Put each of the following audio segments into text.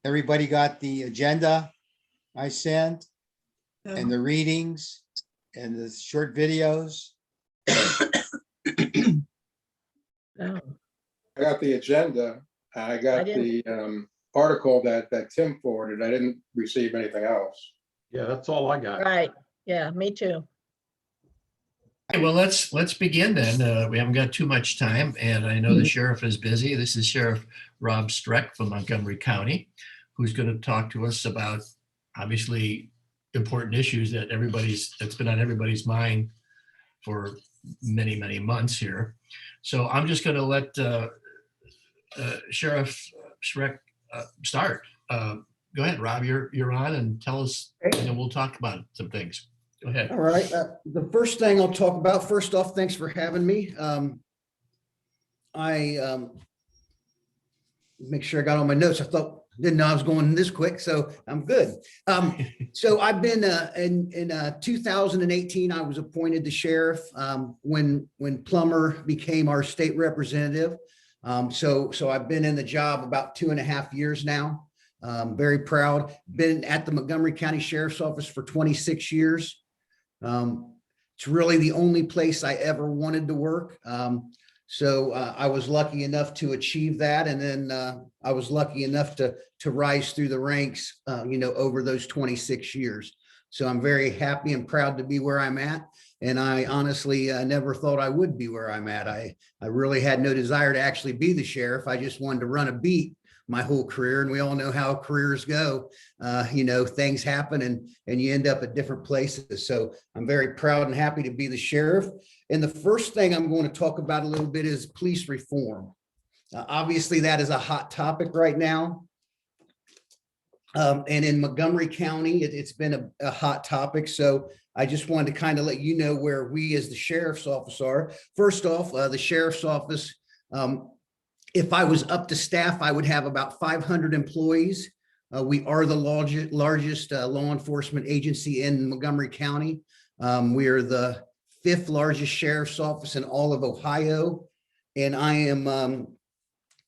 Everybody got the agenda I sent and the readings and the short videos? No, I got the agenda. I got the article that Tim forwarded. I didn't receive anything else. Yeah, that's all I got. right. Yeah, me too. Okay, well, let's begin then. We haven't got too much time, and I know the sheriff is busy. This is Sheriff Rob Streck from Montgomery County, who's going to talk to us about obviously important issues that's been on everybody's mind for many, many months here. So I'm just going to let Sheriff Streck start. Go ahead, Rob, you're on, and tell us, and then we'll talk about some things. Go ahead. All right. The first thing I'll talk about, first off, thanks for having me. I make sure I got all my notes. Didn't know I was going this quick, so I'm good. So I've been in 2018, I was appointed the sheriff when Plummer became our state representative. So I've been in the job about 2.5 years now. Very proud. Been at the Montgomery County Sheriff's Office for 26 years. It's really the only place I ever wanted to work. So I was lucky enough to achieve that. And then I was lucky enough to rise through the ranks, over those 26 years. So I'm very happy and proud to be where I'm at. And I honestly never thought I would be where I'm at. I really had no desire to actually be the sheriff. I just wanted to run a beat my whole career. And we all know how careers go. Things happen and you end up at different places. So I'm very proud and happy to be the sheriff. And the first thing I'm going to talk about a little bit is police reform. Obviously, that is a hot topic right now. And in Montgomery County, it's been a hot topic. So I just wanted to kind of let you know where we as the sheriff's office are. First off, the sheriff's office, if I was up to staff, I would have about 500 employees. We are the largest law enforcement agency in Montgomery County. We are the 5th largest sheriff's office in all of Ohio. And I am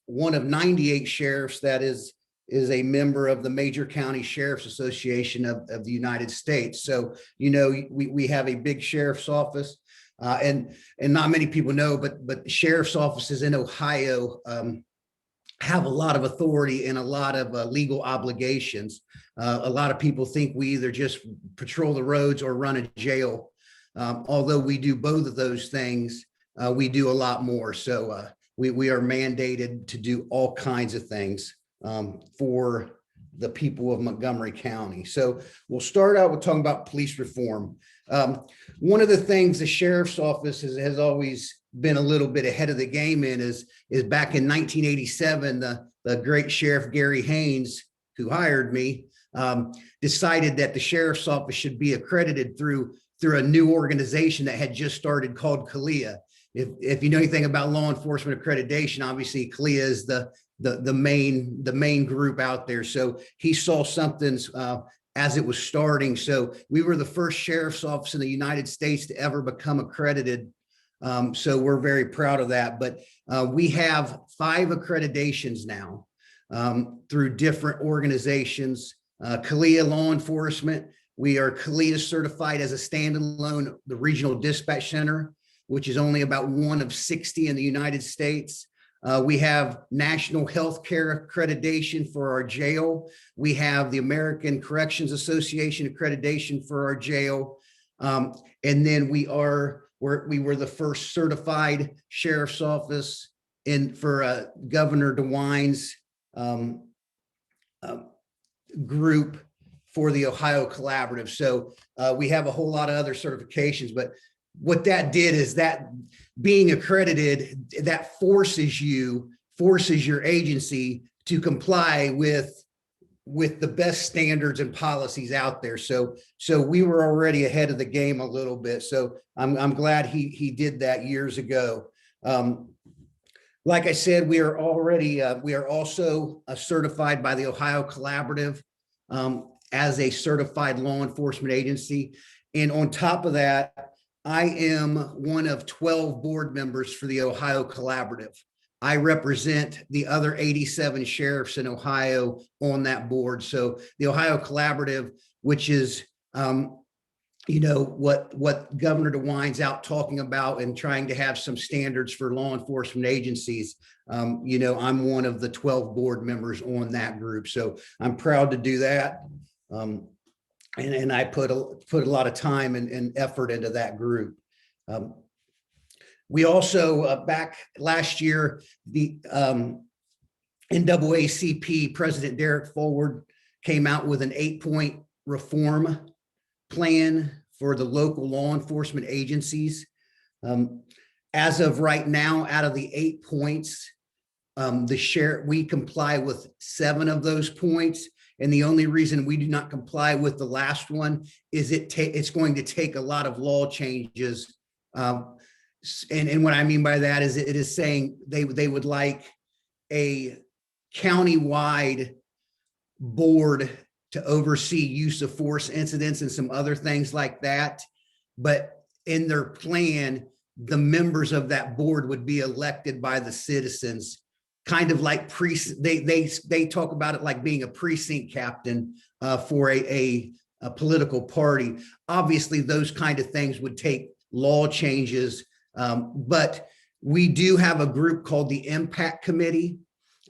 one of 98 sheriffs that is a member of the Major County Sheriff's Association of the United States. So, we have a big sheriff's office. And not many people know, but the sheriff's offices in Ohio have a lot of authority and a lot of legal obligations. A lot of people think we either just patrol the roads or run a jail. Although we do both of those things, we do a lot more. So we are mandated to do all kinds of things for the people of Montgomery County. So we'll start out with talking about police reform. One of the things the sheriff's office has always been a little bit ahead of the game in is back in 1987, the great Sheriff Gary Haynes, who hired me, decided that the sheriff's office should be accredited through a new organization that had just started called CALEA. If you know anything about law enforcement accreditation, obviously CALEA is the main group out there. So he saw something as it was starting. So we were the first sheriff's office in the United States to ever become accredited. So we're very proud of that. But we have 5 accreditations now through different organizations. CALEA Law Enforcement, we are CALEA certified as a standalone, the Regional Dispatch Center, which is only about 1 of 60 in the United States. We have National Healthcare Accreditation for our jail. We have the American Corrections Association accreditation for our jail. And then we were the first certified sheriff's office for Governor DeWine's group for the Ohio Collaborative. So we have a whole lot of other certifications, but what that did is that being accredited, that forces your agency to comply with the best standards and policies out there. So we were already ahead of the game a little bit. So I'm glad he did that years ago. Like I said, we are also certified by the Ohio Collaborative as a certified law enforcement agency. And on top of that, I am one of 12 board members for the Ohio Collaborative. I represent the other 87 sheriffs in Ohio on that board. So the Ohio Collaborative, which is, what Governor DeWine's out talking about and trying to have some standards for law enforcement agencies. I'm one of the 12 board members on that group. So I'm proud to do that. And I put a lot of time and effort into that group. We also, back last year, the NAACP President Derek Forward came out with an 8-point reform plan for the local law enforcement agencies. As of right now, out of the 8 points, we comply with 7 of those points. And the only reason we do not comply with the last one is it's going to take a lot of law changes. And what I mean by that is it is saying they would like a county-wide board to oversee use of force incidents and some other things like that. But in their plan, the members of that board would be elected by the citizens, kind of like they talk about it like being a precinct captain for a political party. Obviously, those kind of things would take law changes, but we do have a group called the Impact Committee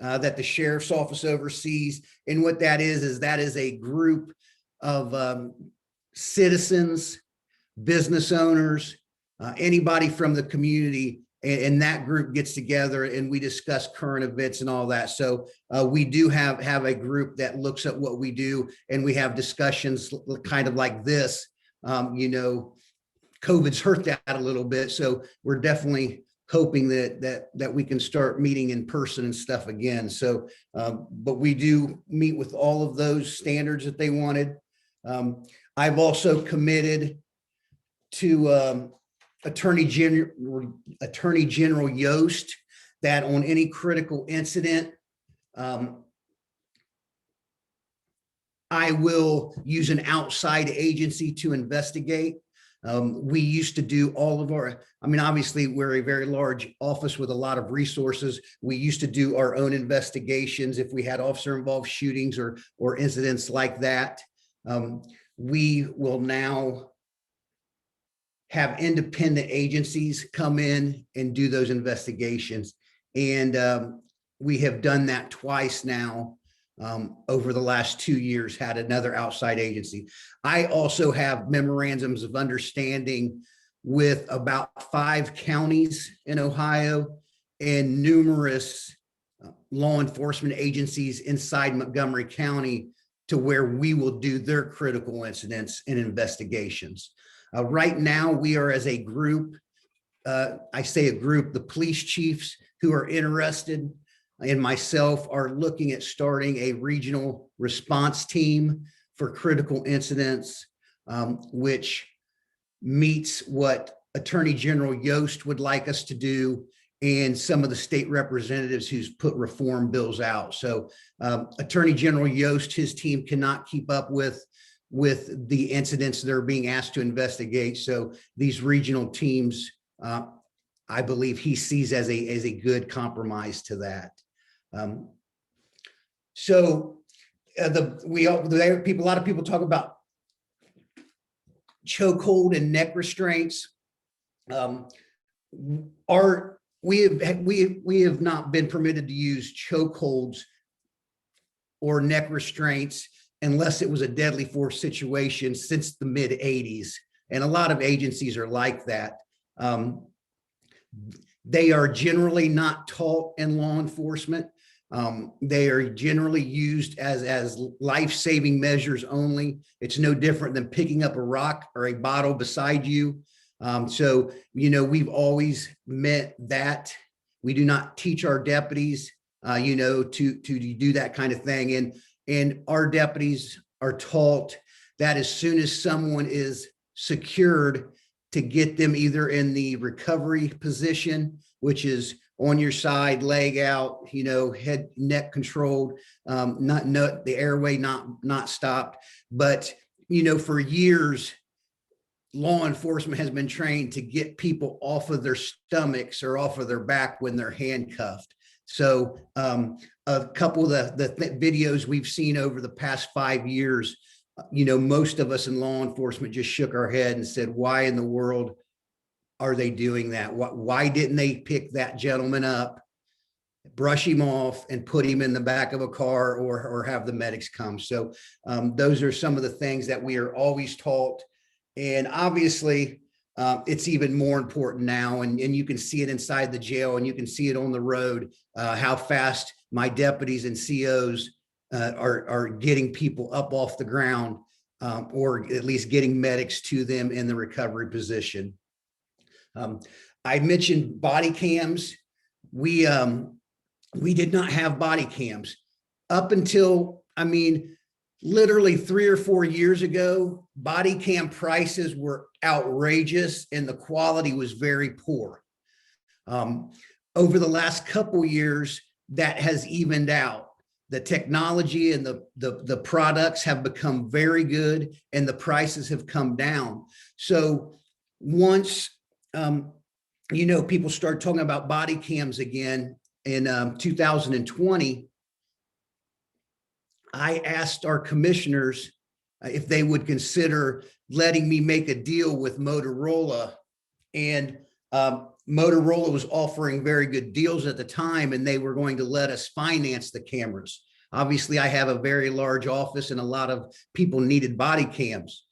that the sheriff's office oversees. And what that is that is a group of citizens, business owners, anybody from the community, and that group gets together and we discuss current events and all that. So we do have a group that looks at what we do, and we have discussions kind of like this. COVID's hurt that a little bit, so we're definitely hoping that we can start meeting in person and stuff again. So, but we do meet with all of those standards that they wanted. I've also committed to Attorney General Yost that on any critical incident, I will use an outside agency to investigate. We used to do all of obviously we're a very large office with a lot of resources. We used to do our own investigations if we had officer involved shootings or incidents like that. We will now have independent agencies come in and do those investigations. And we have done that twice now. Over the last 2 years, had another outside agency. I also have memorandums of understanding with about 5 counties in Ohio and numerous law enforcement agencies inside Montgomery County to where we will do their critical incidents and investigations. Right now, we are as a group, I say a group, the police chiefs who are interested and myself are looking at starting a regional response team for critical incidents, which meets what Attorney General Yost would like us to do and some of the state representatives who's put reform bills out. So Attorney General Yost, his team cannot keep up with the incidents they're being asked to investigate. So these regional teams, I believe he sees as a good compromise to that. A lot of people talk about chokehold and neck restraints. We have not been permitted to use chokeholds or neck restraints unless it was a deadly force situation since the mid 80s. And a lot of agencies are like that. They are generally not taught in law enforcement. They are generally used as life-saving measures only. It's no different than picking up a rock or a bottle beside you. So, we've always meant that we do not teach our deputies, to do that kind of thing. And our deputies are taught that as soon as someone is secured, to get them either in the recovery position, which is on your side, leg out, head, neck controlled, not the airway not stopped. But, for years, law enforcement has been trained to get people off of their stomachs or off of their back when they're handcuffed. So a couple of the videos we've seen over the past 5 years, most of us in law enforcement just shook our head and said, why in the world are they doing that? Why didn't they pick that gentleman up, brush him off, and put him in the back of a car, or have the medics come? So those are some of the things that we are always taught. And obviously, it's even more important now. And you can see it inside the jail, and you can see it on the road, how fast my deputies and COs are getting people up off the ground, or at least getting medics to them in the recovery position. I mentioned body cams. We did not have body cams up until, literally 3 or 4 years ago. Body cam prices were outrageous and the quality was very poor. Over the last couple years, that has evened out. The technology and the products have become very good, and the prices have come down. So once people start talking about body cams again in 2020, I asked our commissioners if they would consider letting me make a deal with Motorola. And Motorola was offering very good deals at the time, and they were going to let us finance the cameras. Obviously, I have a very large office and a lot of people needed body cams.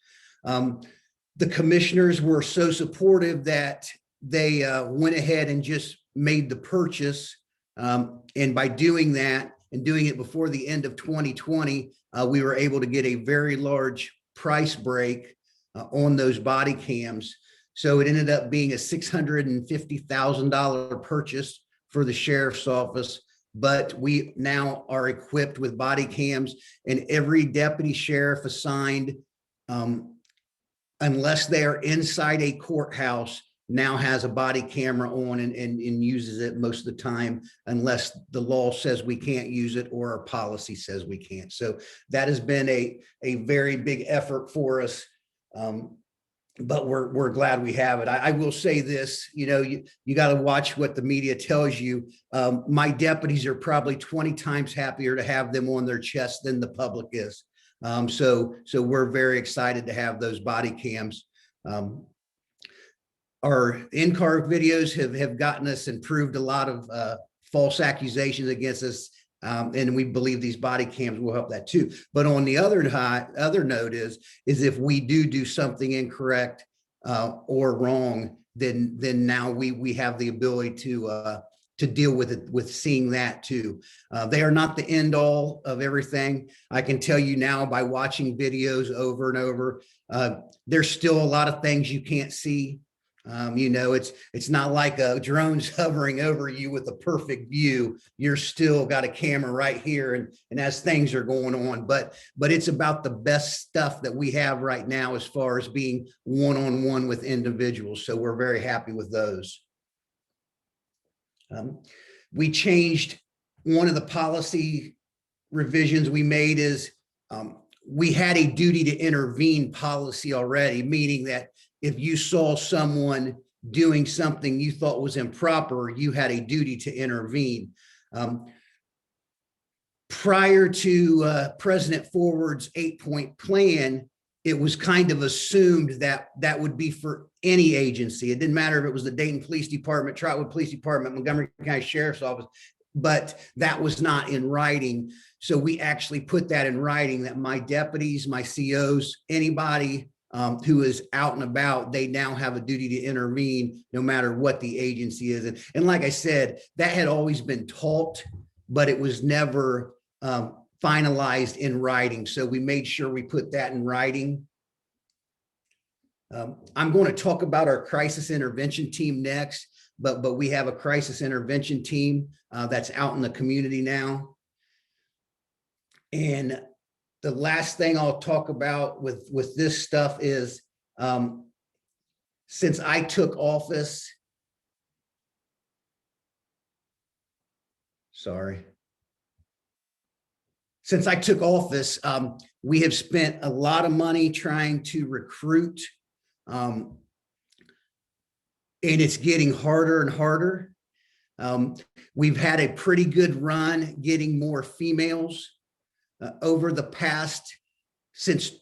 The commissioners were so supportive that they went ahead and just made the purchase. And by doing that, and doing it before the end of 2020, we were able to get a very large price break on those body cams. So it ended up being a $650,000 purchase for the sheriff's office. But we now are equipped with body cams, and every deputy sheriff assigned, unless they are inside a courthouse, now has a body camera on and uses it most of the time, unless the law says we can't use it or our policy says we can't. So that has been a very big effort for us. But we're glad we have it. I will say this, you got to watch what the media tells you. My deputies are probably 20 times happier to have them on their chest than the public is. So we're very excited to have those body cams. Our in-car videos have gotten us and proved a lot of false accusations against us. And we believe these body cams will help that too. But on the other note is if we do something incorrect or wrong, then now we have the ability to deal with it, with seeing that too. They are not the end all of everything. I can tell you now by watching videos over and over, there's still a lot of things you can't see. It's not like a drone's hovering over you with a perfect view. You're still got a camera right here, and as things are going on, but it's about the best stuff that we have right now as far as being one-on-one with individuals. So we're very happy with those. We changed one of the policy revisions we made is we had a duty to intervene policy already, meaning that if you saw someone doing something you thought was improper, you had a duty to intervene. Prior to President Forward's 8-point plan, it was kind of assumed that that would be for any agency. It didn't matter if it was the Dayton Police Department, Trotwood Police Department, Montgomery County Sheriff's Office, but that was not in writing. So we actually put that in writing that my deputies, my COs, anybody who is out and about, they now have a duty to intervene no matter what the agency is. And like I said, that had always been taught, but it was never finalized in writing. So we made sure we put that in writing. I'm going to talk about our crisis intervention team next, but we have a crisis intervention team that's out in the community now. And the last thing I'll talk about with this stuff is since I took office, since I took office, we have spent a lot of money trying to recruit, and it's getting harder and harder. We've had a pretty good run getting more females over the past, since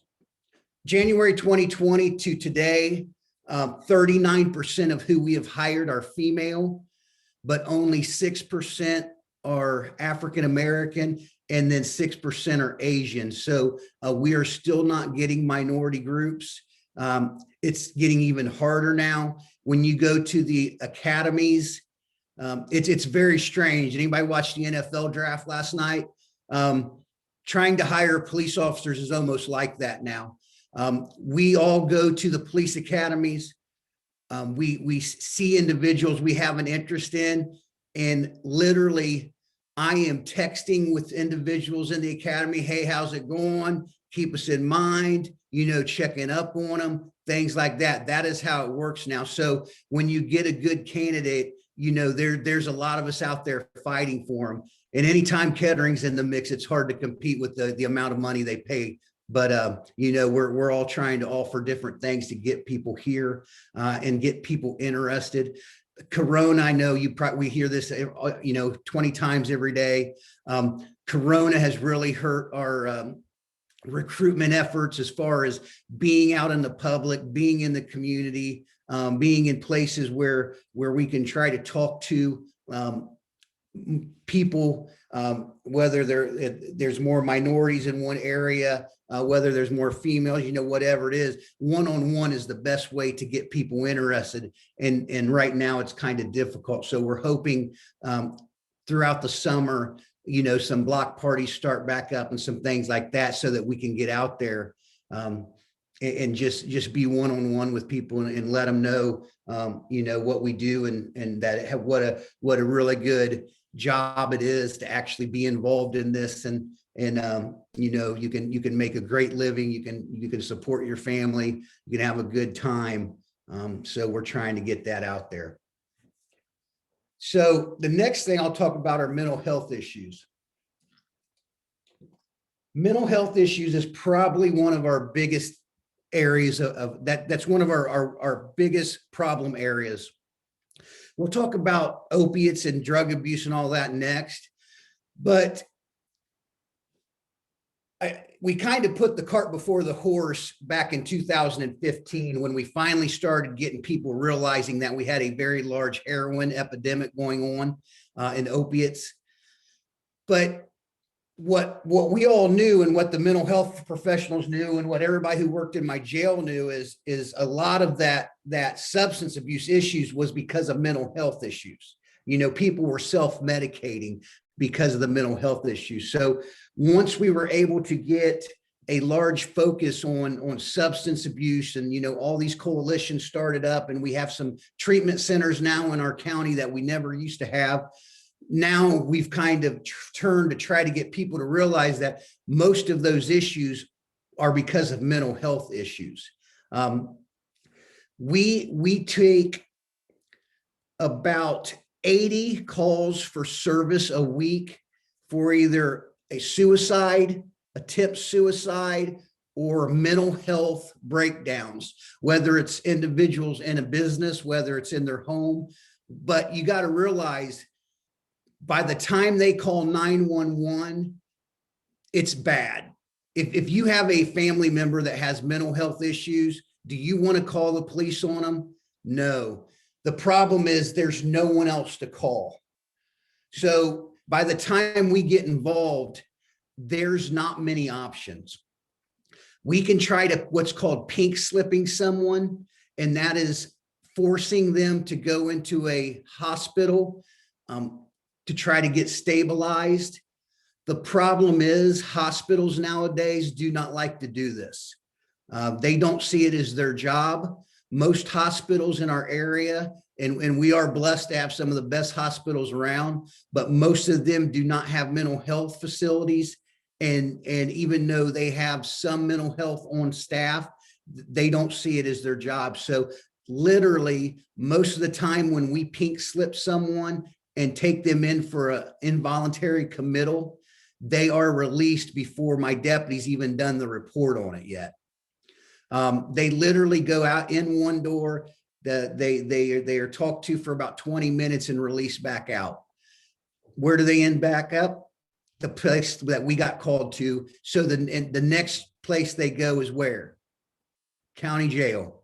January 2020 to today. 39% of who we have hired are female, but only 6% are African-American, and then 6% are Asian. So we are still not getting minority groups. It's getting even harder now. When you go to the academies, it's very strange. Anybody watch the NFL draft last night? Trying to hire police officers is almost like that now. We all go to the police academies. We see individuals we have an interest in, and literally I am texting with individuals in the academy. Hey, how's it going? Keep us in mind, checking up on them, things like that. That is how it works now. So when you get a good candidate, there's a lot of us out there fighting for them. And anytime Kettering's in the mix, it's hard to compete with the amount of money they pay. But, we're all trying to offer different things to get people here and get people interested. Corona, I know we hear this, 20 times every day. Corona has really hurt our recruitment efforts as far as being out in the public, being in the community, being in places where we can try to talk to people, whether there's more minorities in one area, whether there's more females, whatever it is. One-on-one is the best way to get people interested. And right now it's kind of difficult. So we're hoping throughout the summer, some block parties start back up and some things like that, so that we can get out there and just be one-on-one with people and let them know, what we do and that what a really good job it is to actually be involved in this. And you can make a great living. You can support your family. You can have a good time. So we're trying to get that out there. So the next thing I'll talk about are mental health issues. Mental health issues is probably one of our biggest areas of that. That's one of our biggest problem areas. We'll talk about opiates and drug abuse and all that next, but we kind of put the cart before the horse back in 2015 when we finally started getting people realizing that we had a very large heroin epidemic going on in opiates. But what we all knew, and what the mental health professionals knew, and what everybody who worked in my jail knew, is a lot of that substance abuse issues was because of mental health issues. People were self-medicating because of the mental health issues. So once we were able to get a large focus on substance abuse, and all these coalitions started up, and we have some treatment centers now in our county that we never used to have. Now we've kind of turned to try to get people to realize that most of those issues are because of mental health issues. We take about 80 calls for service a week for either a suicide, attempt suicide, or mental health breakdowns, whether it's individuals in a business, whether it's in their home. But you got to realize, by the time they call 911, it's bad. If you have a family member that has mental health issues, do you want to call the police on them? No. The problem is there's no one else to call. So by the time we get involved, there's not many options. We can try to what's called pink slipping someone, and that is forcing them to go into a hospital to try to get stabilized. The problem is hospitals nowadays do not like to do this. They don't see it as their job. Most hospitals in our area, and we are blessed to have some of the best hospitals around, but most of them do not have mental health facilities. And even though they have some mental health on staff, they don't see it as their job. So literally most of the time when we pink slip someone and take them in for an involuntary committal, they are released before my deputies even done the report on it yet. They literally go out in one door, They are talked to for about 20 minutes and released back out. Where do they end back up? The place that we got called to. So the next place they go is where? County jail.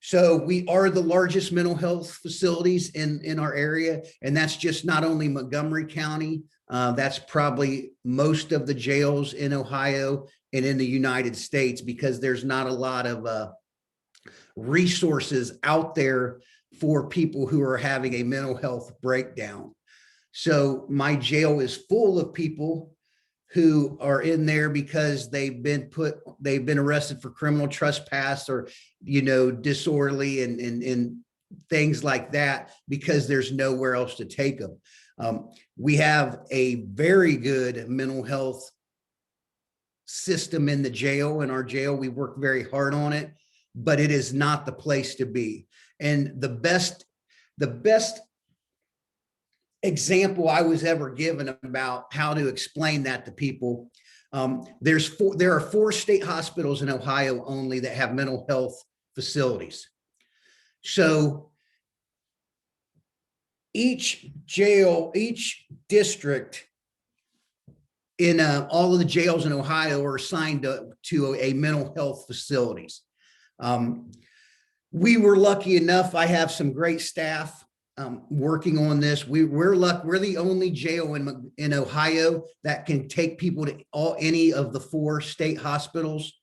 So we are the largest mental health facilities in our area, and that's just not only Montgomery County. That's probably most of the jails in Ohio and in the United States, because there's not a lot of resources out there for people who are having a mental health breakdown. So my jail is full of people who are in there because they've been arrested for criminal trespass or, disorderly and things like that, because there's nowhere else to take them. We have a very good mental health system in the jail. In our jail, we work very hard on it, but it is not the place to be. And the best example I was ever given about how to explain that to people, there are 4 state hospitals in Ohio only that have mental health facilities. So each jail, each district in all of the jails in Ohio are assigned to a mental health facilities. We were lucky enough. I have some great staff working on this. We're the only jail in Ohio that can take people to any of the 4 state hospitals.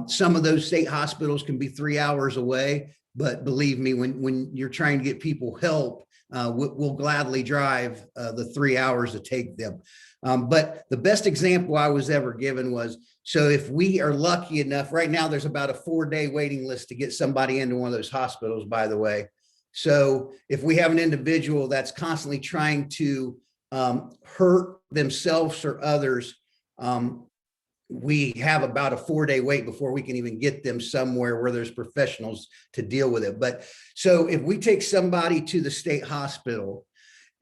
Some of those state hospitals can be 3 hours away, but believe me, when you're trying to get people help, we'll gladly drive the 3 hours to take them. But the best example I was ever given was, so if we are lucky enough, right now there's about a 4-day waiting list to get somebody into one of those hospitals, by the way. So if we have an individual that's constantly trying to hurt themselves or others, we have about a 4-day wait before we can even get them somewhere where there's professionals to deal with it. But so if we take somebody to the state hospital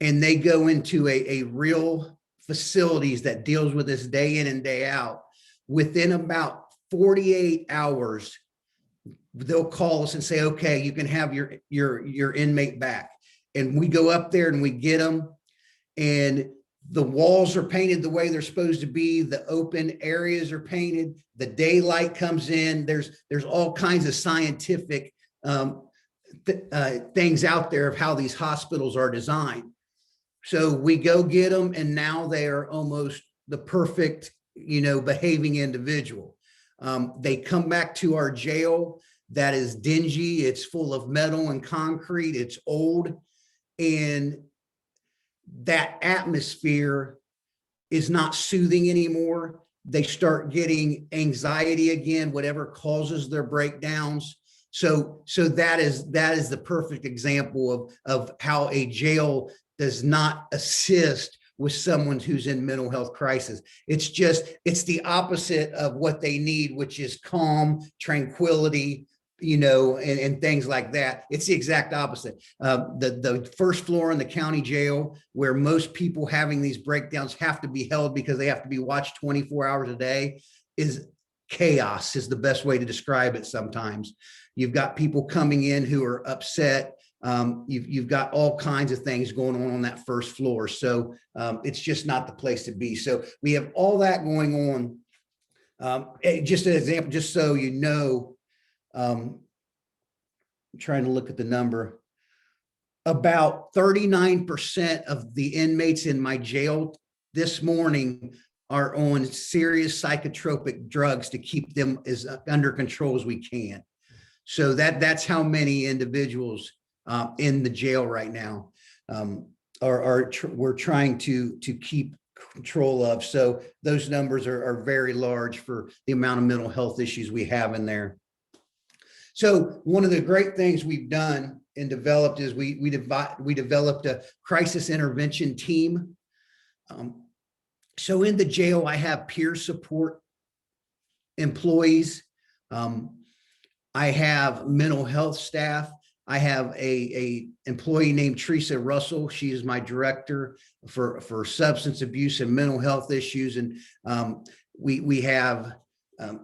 and they go into a real facilities that deals with this day in and day out, within about 48 hours, they'll call us and say, okay, you can have your inmate back. And we go up there and we get them, and the walls are painted the way they're supposed to be. The open areas are painted. The daylight comes in. There's all kinds of scientific things out there of how these hospitals are designed. So we go get them, and now they are almost the perfect, behaving individual. They come back to our jail that is dingy. It's full of metal and concrete. It's old. And that atmosphere is not soothing anymore. They start getting anxiety again, whatever causes their breakdowns. So that is the perfect example of how a jail does not assist with someone who's in mental health crisis. It's the opposite of what they need, which is calm, tranquility, and things like that. It's the exact opposite. The first floor in the county jail, where most people having these breakdowns have to be held because they have to be watched 24 hours a day, is chaos, is the best way to describe it sometimes. You've got people coming in who are upset. You've got all kinds of things going on that first floor. So it's just not the place to be. So we have all that going on. Just an example, just so you know, I'm trying to look at the number. About 39% of the inmates in my jail this morning are on serious psychotropic drugs to keep them as under control as we can. So that's how many individuals in the jail right now we're trying to keep control of. So those numbers are very large for the amount of mental health issues we have in there. So one of the great things we've done and developed is we developed a crisis intervention team. So in the jail, I have peer support employees. I have mental health staff. I have a employee named Teresa Russell. She is my director for substance abuse and mental health issues. And we have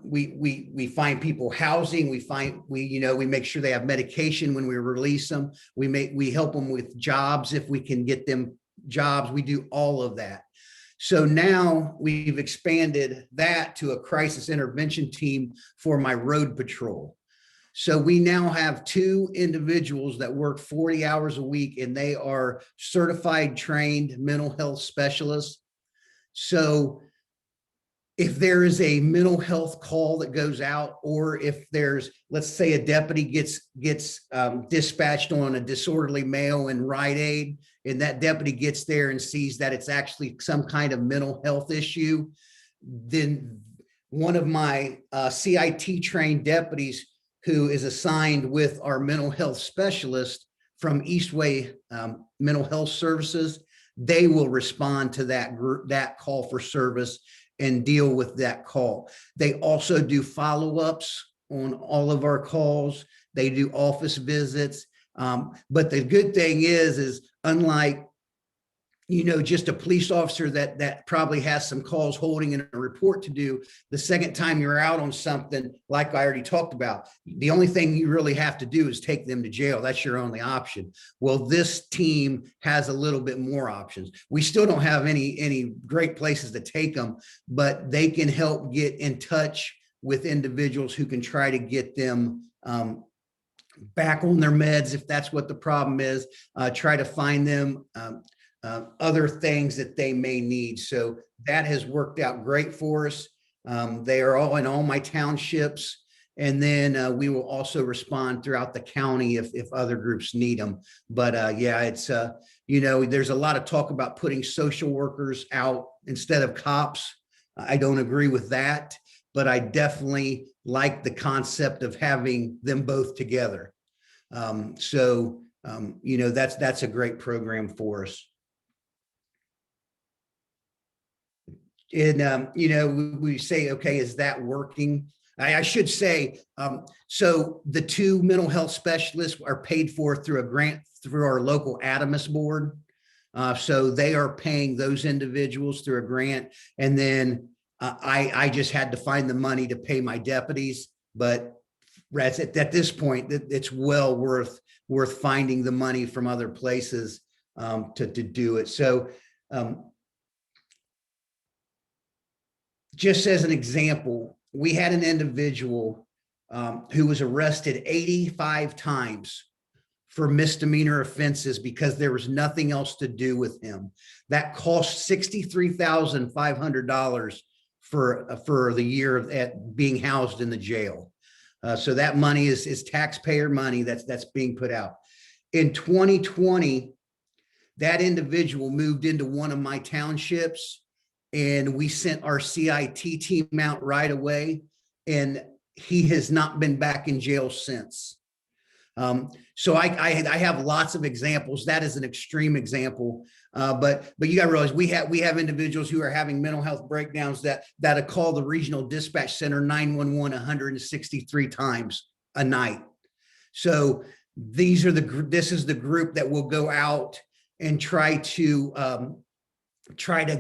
we find people housing, we make sure they have medication when we release them. We help them with jobs if we can get them jobs. We do all of that. So now we've expanded that to a crisis intervention team for my road patrol. So we now have 2 individuals that work 40 hours a week, and they are certified trained mental health specialists. So if there is a mental health call that goes out, or if there's, let's say, a deputy gets dispatched on a disorderly male in Rite Aid, and that deputy gets there and sees that it's actually some kind of mental health issue, then one of my CIT trained deputies who is assigned with our mental health specialist from Eastway Mental Health Services, they will respond to that call for service and deal with that call. They also do follow-ups on all of our calls. They do office visits. But the good thing is unlike, just a police officer that probably has some calls holding in a report to do, the second time you're out on something, like I already talked about, the only thing you really have to do is take them to jail. That's your only option. Well, this team has a little bit more options. We still don't have any great places to take them, but they can help get in touch with individuals who can try to get them back on their meds if that's what the problem is, try to find them other things that they may need. So that has worked out great for us. They are all in all my townships. And then we will also respond throughout the county if other groups need them. But yeah, it's, there's a lot of talk about putting social workers out instead of cops. I don't agree with that, but I definitely like the concept of having them both together. That's a great program for us. And, we say, okay, is that working? I should say, so the 2 mental health specialists are paid for through a grant through our local Adamus board. So they are paying those individuals through a grant. And then I just had to find the money to pay my deputies. But at this point, it's well worth finding the money from other places to do it. So just as an example, we had an individual who was arrested 85 times for misdemeanor offenses because there was nothing else to do with him. That cost $63,500 for the year at being housed in the jail. So that money is taxpayer money that's being put out. In 2020, that individual moved into one of my townships, and we sent our CIT team out right away, and he has not been back in jail since. So I have lots of examples. That is an extreme example, but you got to realize we have individuals who are having mental health breakdowns that call the regional dispatch center 911 163 times a night. So this is the group that will go out and try to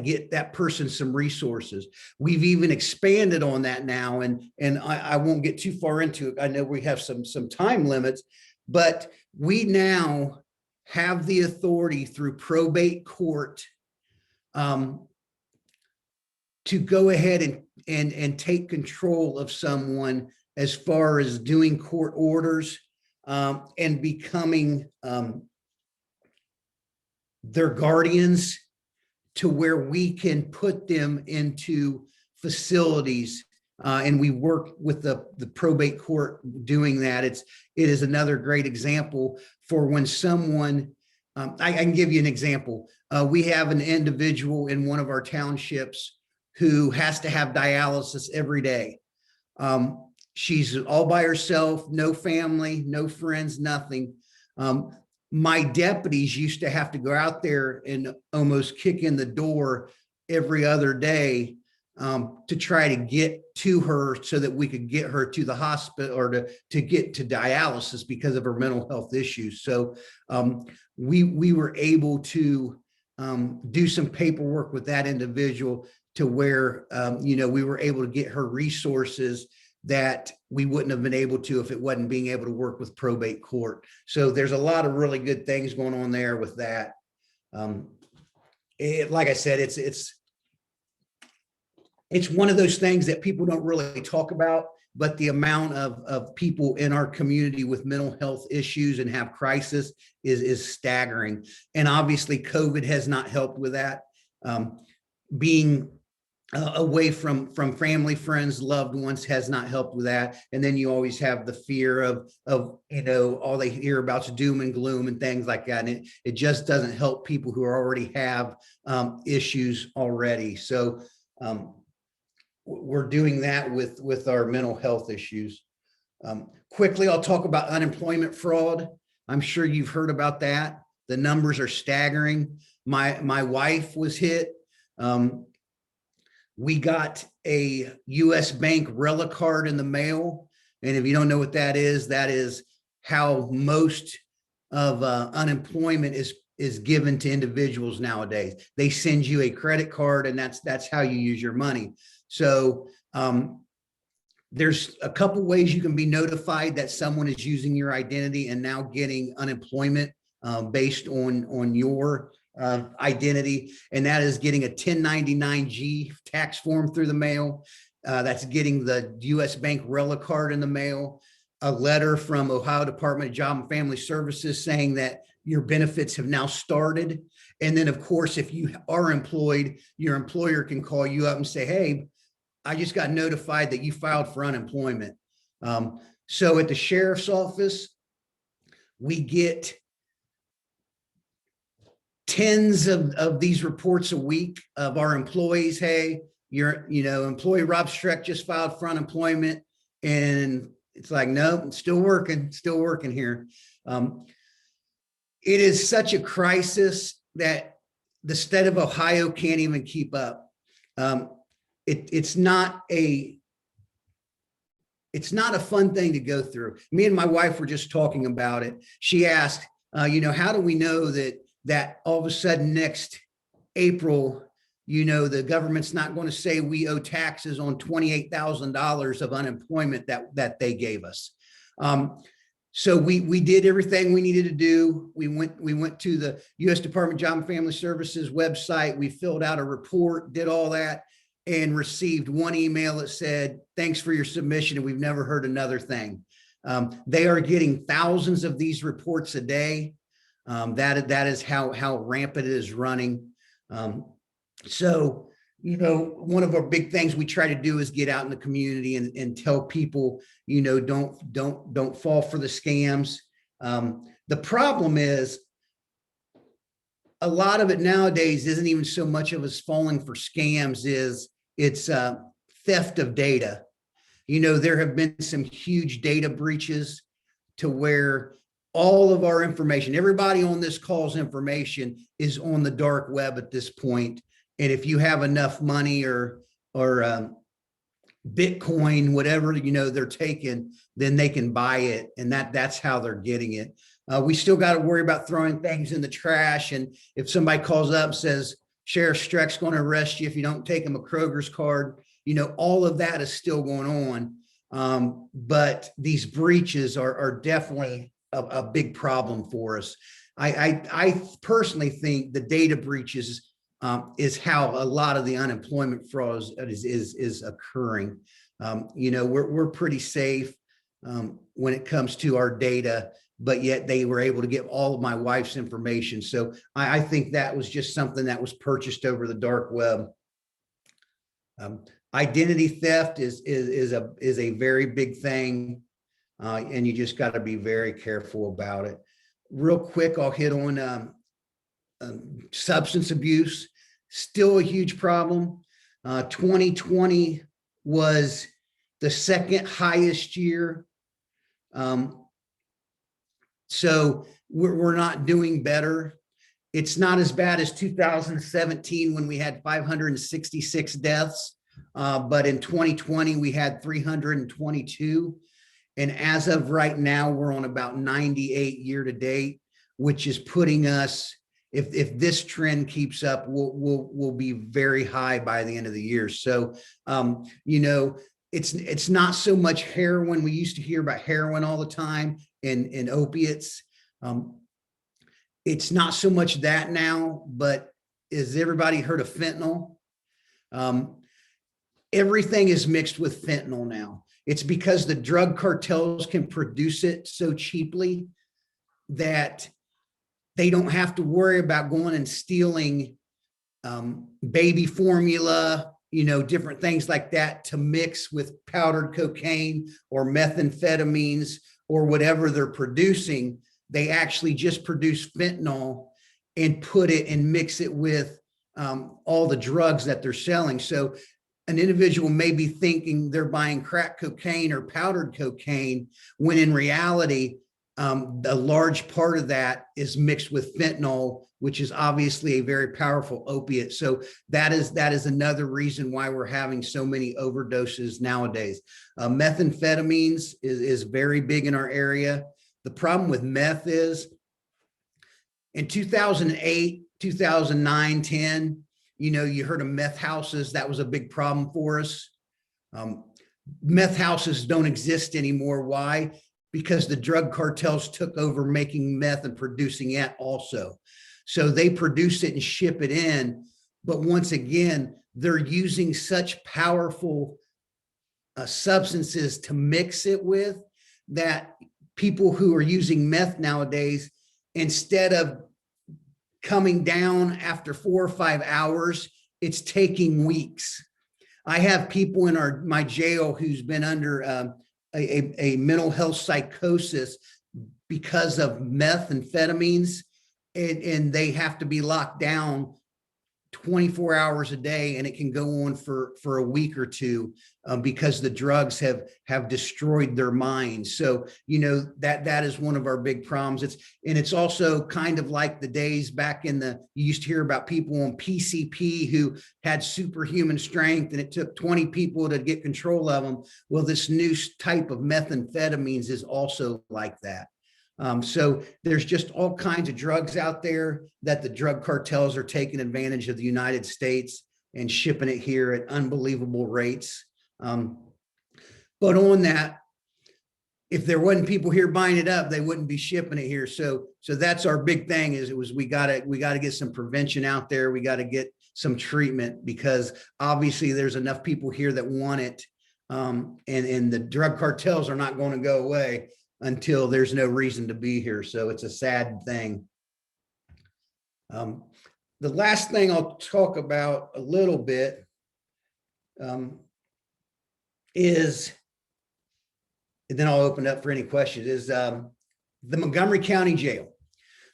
get that person some resources. We've even expanded on that now, and I won't get too far into it. I know we have some time limits, but we now have the authority through probate court to go ahead and take control of someone as far as doing court orders and becoming their guardians, to where we can put them into facilities. And we work with the probate court doing that. It is another great example for when someone, I can give you an example. We have an individual in one of our townships who has to have dialysis every day. She's all by herself, no family, no friends, nothing. My deputies used to have to go out there and almost kick in the door every other day to try to get to her so that we could get her to the hospital or to get to dialysis because of her mental health issues. So we were able to do some paperwork with that individual to where, we were able to get her resources that we wouldn't have been able to if it wasn't being able to work with probate court. So there's a lot of really good things going on there with that. Like I said, it's one of those things that people don't really talk about, but the amount of people in our community with mental health issues and have crisis is staggering. And obviously COVID has not helped with that. Being away from family, friends, loved ones has not helped with that. And then you always have the fear of all they hear about is doom and gloom and things like that. And it just doesn't help people who already have issues already. So we're doing that with our mental health issues. Quickly, I'll talk about unemployment fraud. I'm sure you've heard about that. The numbers are staggering. My wife was hit. We got a U.S. Bank Relic card in the mail. And if you don't know what that is how most of unemployment is given to individuals nowadays. They send you a credit card and that's how you use your money. So there's a couple ways you can be notified that someone is using your identity and now getting unemployment based on your identity, and that is getting a 1099-G tax form through the mail. That's getting the U.S. Bank Relic card in the mail, a letter from Ohio Department of Job and Family Services saying that your benefits have now started. And then, of course, if you are employed, your employer can call you up and say, hey, I just got notified that you filed for unemployment. So at the sheriff's office, we get tens of these reports a week of our employees. Hey, your employee Rob Streck just filed for unemployment, and it's like, no, I'm still working here. It is such a crisis that the state of Ohio can't even keep up. It's not a fun thing to go through. Me and my wife were just talking about it. She asked, how do we know that all of a sudden next April, the government's not going to say we owe taxes on $28,000 of unemployment that they gave us. So we did everything we needed to do. We went to the U.S. Department of Job and Family Services website. We filled out a report, did all that, and received one email that said, thanks for your submission, and we've never heard another thing. They are getting thousands of these reports a day. That is how rampant it is running. So, one of our big things we try to do is get out in the community and tell people, don't fall for the scams. The problem is a lot of it nowadays isn't even so much of us falling for scams, it's theft of data. There have been some huge data breaches to where all of our information, everybody on this call's information is on the dark web at this point. And if you have enough money or Bitcoin, whatever, they're taking, then they can buy it. And that's how they're getting it. We still got to worry about throwing things in the trash. And if somebody calls up and says, Sheriff Streck's going to arrest you if you don't take him a Kroger's card, all of that is still going on. But these breaches are definitely a big problem for us. I personally think the data breaches is how a lot of the unemployment fraud is occurring. We're pretty safe when it comes to our data, but yet they were able to get all of my wife's information. So I think that was just something that was purchased over the dark web. Identity theft is a very big thing. And you just got to be very careful about it. Real quick, I'll hit on substance abuse, still a huge problem. 2020 was the second highest year. So we're not doing better. It's not as bad as 2017 when we had 566 deaths, but in 2020 we had 322. And as of right now, we're on about 98 year to date, which is putting us if this trend keeps up, we'll be very high by the end of the year. So, you know, it's not so much heroin. We used to hear about heroin all the time and opiates. It's not so much that now, but has everybody heard of fentanyl? Everything is mixed with fentanyl now. It's because the drug cartels can produce it so cheaply that they don't have to worry about going and stealing baby formula, you know, different things like that to mix with powdered cocaine or methamphetamines or whatever they're producing. They actually just produce fentanyl and put it and mix it with all the drugs that they're selling. So an individual may be thinking they're buying crack cocaine or powdered cocaine, when in reality, a large part of that is mixed with fentanyl, which is obviously a very powerful opiate. So that is another reason why we're having so many overdoses nowadays. Methamphetamines is very big in our area. The problem with meth is in 2008, 2009, 10, you know, you heard of meth houses. That was a big problem for us. Meth houses don't exist anymore. Why? Because the drug cartels took over making meth and producing it also. So they produce it and ship it in. But once again, they're using such powerful substances to mix it with that people who are using meth nowadays, instead of coming down after 4 or 5 hours, it's taking weeks. I have people in my jail who's been under a mental health psychosis because of methamphetamines, and they have to be locked down 24 hours a day, and it can go on for a week or two because the drugs have destroyed their minds. So, you know, that is one of our big problems. It's also kind of like the days back you used to hear about people on PCP who had superhuman strength, and it took 20 people to get control of them. Well, this new type of methamphetamines is also like that. So there's just all kinds of drugs out there that the drug cartels are taking advantage of the United States and shipping it here at unbelievable rates. But on that, if there wasn't people here buying it up, they wouldn't be shipping it here. So that's our big thing we gotta get some prevention out there. We got to get some treatment, because obviously there's enough people here that want it. And the drug cartels are not going to go away until there's no reason to be here. So it's a sad thing. The last thing I'll talk about a little bit is, and then I'll open up for any questions, is the Montgomery County Jail.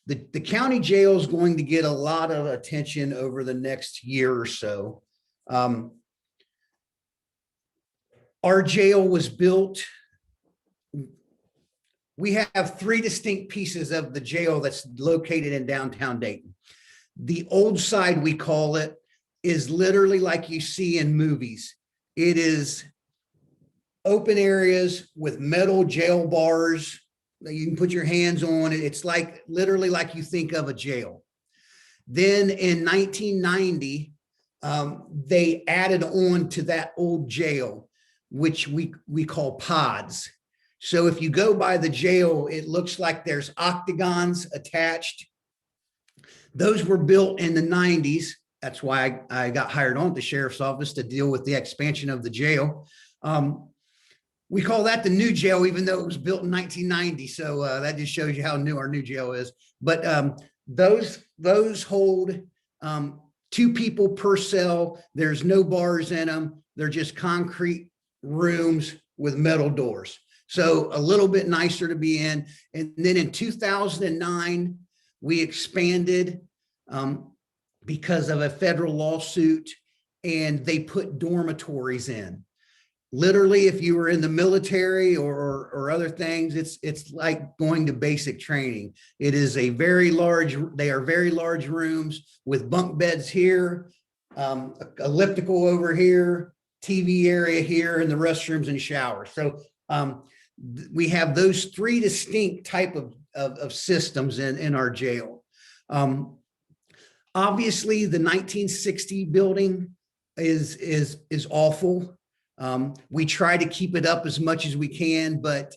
The county jail is going to get a lot of attention over the next year or so. Our jail was built. We have 3 distinct pieces of the jail that's located in downtown Dayton. The old side, we call it, is literally like you see in movies. It is open areas with metal jail bars that you can put your hands on. It's like literally like you think of a jail. Then in 1990, they added on to that old jail, which we call pods. So if you go by the jail, it looks like there's octagons attached. Those were built in the 90s. That's why I got hired on at the sheriff's office to deal with the expansion of the jail. We call that the new jail, even though it was built in 1990. So that just shows you how new our new jail is. But those hold 2 people per cell. There's no bars in them. They're just concrete rooms with metal doors. So a little bit nicer to be in. And then in 2009, we expanded because of a federal lawsuit, and they put dormitories in. Literally, if you were in the military or other things, it's like going to basic training. It is they are very large rooms with bunk beds here, elliptical over here, TV area here, and the restrooms and showers. So we have those 3 distinct type of systems in our jail. Obviously, the 1960 building is awful. We try to keep it up as much as we can, but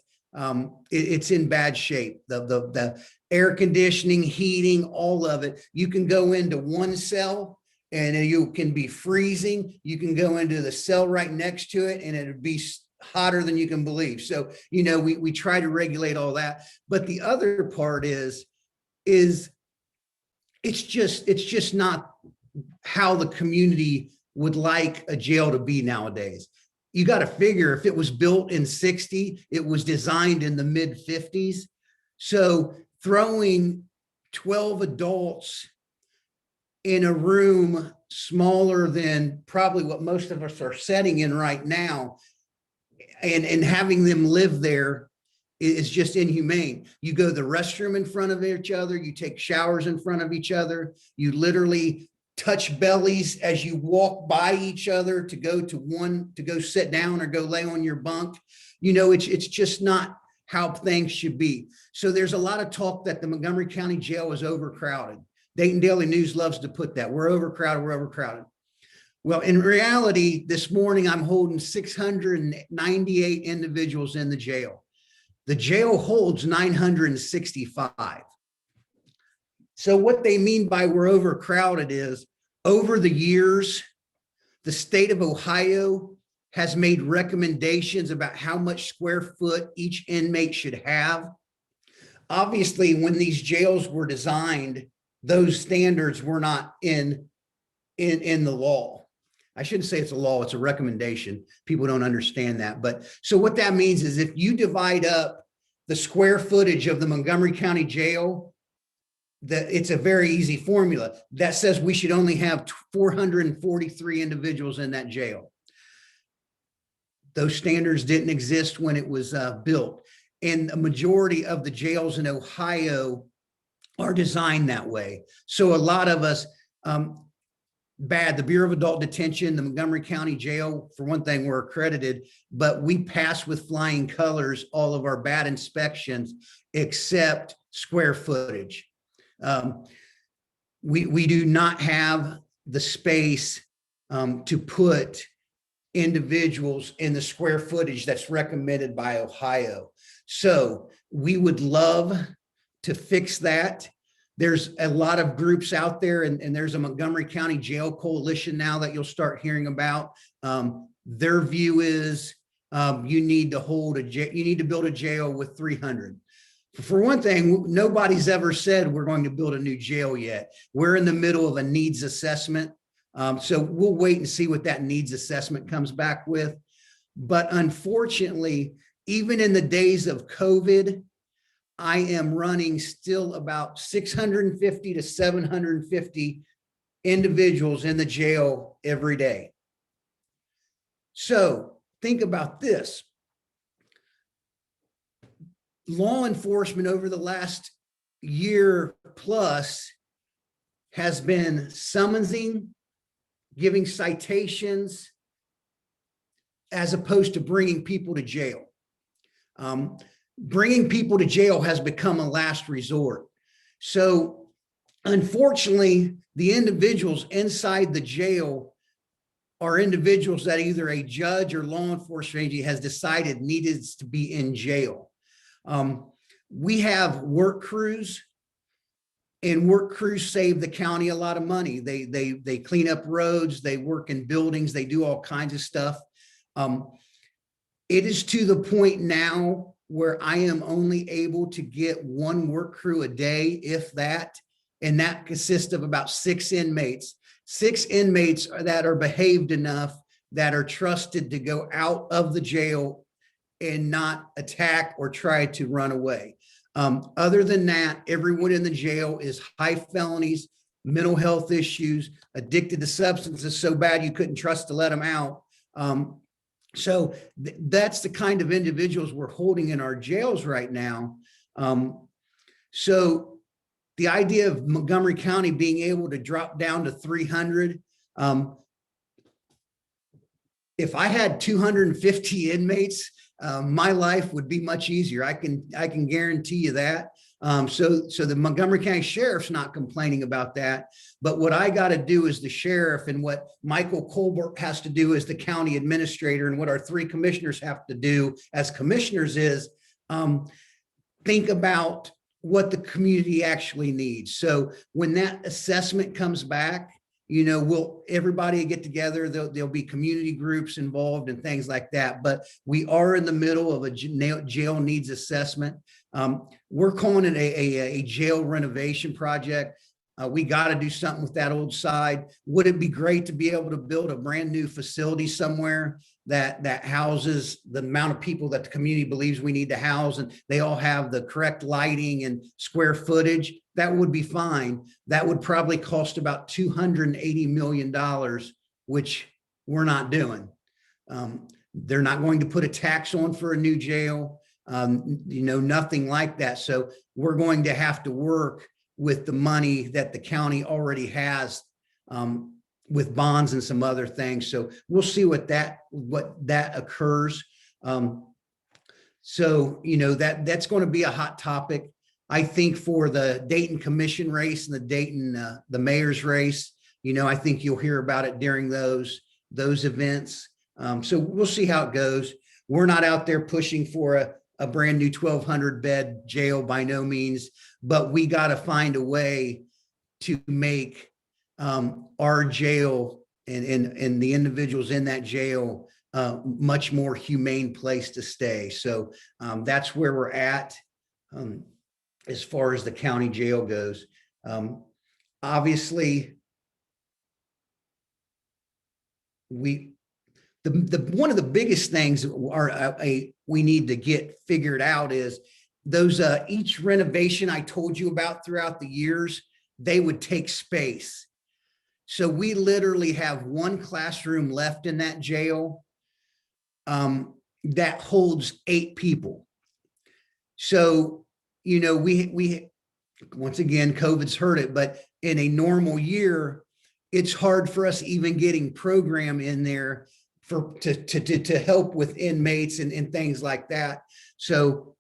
it's in bad shape. The air conditioning, heating, all of it. You can go into one cell and you can be freezing. You can go into the cell right next to it and it'd be hotter than you can believe. So, we try to regulate all that. But the other part is it's just not how the community would like a jail to be nowadays. You got to figure if it was built in 60, it was designed in the mid 50s. So throwing 12 adults in a room smaller than probably what most of us are setting in right now and having them live there is just inhumane. You go to the restroom in front of each other, you take showers in front of each other, you literally touch bellies as you walk by each other to go sit down or go lay on your bunk. It's just not how things should be. So there's a lot of talk that the Montgomery County Jail is overcrowded. Dayton Daily News loves to put that. We're overcrowded. Well, in reality, this morning I'm holding 698 individuals in the jail. The jail holds 965. So what they mean by we're overcrowded is over the years, the state of Ohio has made recommendations about how much square foot each inmate should have. Obviously, when these jails were designed, those standards were not in the law. I shouldn't say it's a law, it's a recommendation. People don't understand that. But so what that means is if you divide up the square footage of the Montgomery County Jail, it's a very easy formula that says we should only have 443 individuals in that jail. Those standards didn't exist when it was built. And a majority of the jails in Ohio are designed that way. So a lot of us, the Bureau of Adult Detention, the Montgomery County Jail, for one thing, we're accredited, but we pass with flying colors all of our bad inspections except square footage. We do not have the space to put individuals in the square footage that's recommended by Ohio. So we would love to fix that. There's a lot of groups out there, and there's a Montgomery County Jail Coalition now that you'll start hearing about. Their view is you need to build a jail with 300. For one thing, nobody's ever said we're going to build a new jail yet. We're in the middle of a needs assessment. So we'll wait and see what that needs assessment comes back with. But unfortunately, even in the days of COVID, I am running still about 650 to 750 individuals in the jail every day. So think about this. Law enforcement over the last year plus has been summoning, giving citations, as opposed to bringing people to jail. Bringing people to jail has become a last resort. So unfortunately, the individuals inside the jail are individuals that either a judge or law enforcement agency has decided needed to be in jail. We have work crews, and work crews save the county a lot of money. They clean up roads, they work in buildings, they do all kinds of stuff. It is to the point now where I am only able to get one work crew a day, if that, and that consists of about 6 inmates. 6 inmates that are behaved enough, that are trusted to go out of the jail and not attack or try to run away. Other than that, everyone in the jail is high felonies, mental health issues, addicted to substances so bad you couldn't trust to let them out. So that's the kind of individuals we're holding in our jails right now. So the idea of Montgomery County being able to drop down to 300, if I had 250 inmates, my life would be much easier. I can guarantee you that. So the Montgomery County Sheriff's not complaining about that. But what I got to do as the sheriff, and what Michael Colbert has to do as the county administrator, and what our 3 commissioners have to do as commissioners is think about what the community actually needs. So when that assessment comes back, everybody get together, there'll be community groups involved and things like that. But we are in the middle of a jail needs assessment. We're calling it a jail renovation project. We got to do something with that old side. Would it be great to be able to build a brand new facility somewhere that houses the amount of people that the community believes we need to house, and they all have the correct lighting and square footage? That would be fine. That would probably cost about $280 million, which we're not doing. They're not going to put a tax on for a new jail, nothing like that. So we're going to have to work with the money that the county already has, with bonds and some other things. So we'll see what that occurs. So that's going to be a hot topic. I think for the Dayton Commission race and the mayor's race, I think you'll hear about it during those events. So we'll see how it goes. We're not out there pushing for a brand new 1,200 bed jail by no means, but we got to find a way to make our jail and the individuals in that jail much more humane place to stay. So that's where we're at as far as the county jail goes. Obviously, one of the biggest things we need to get figured out is those each renovation I told you about throughout the years, they would take space. So we literally have 1 classroom left in that jail that holds 8 people. So, we once again, COVID's hurt it, but in a normal year, it's hard for us even getting program in there to help with inmates and things like that. So,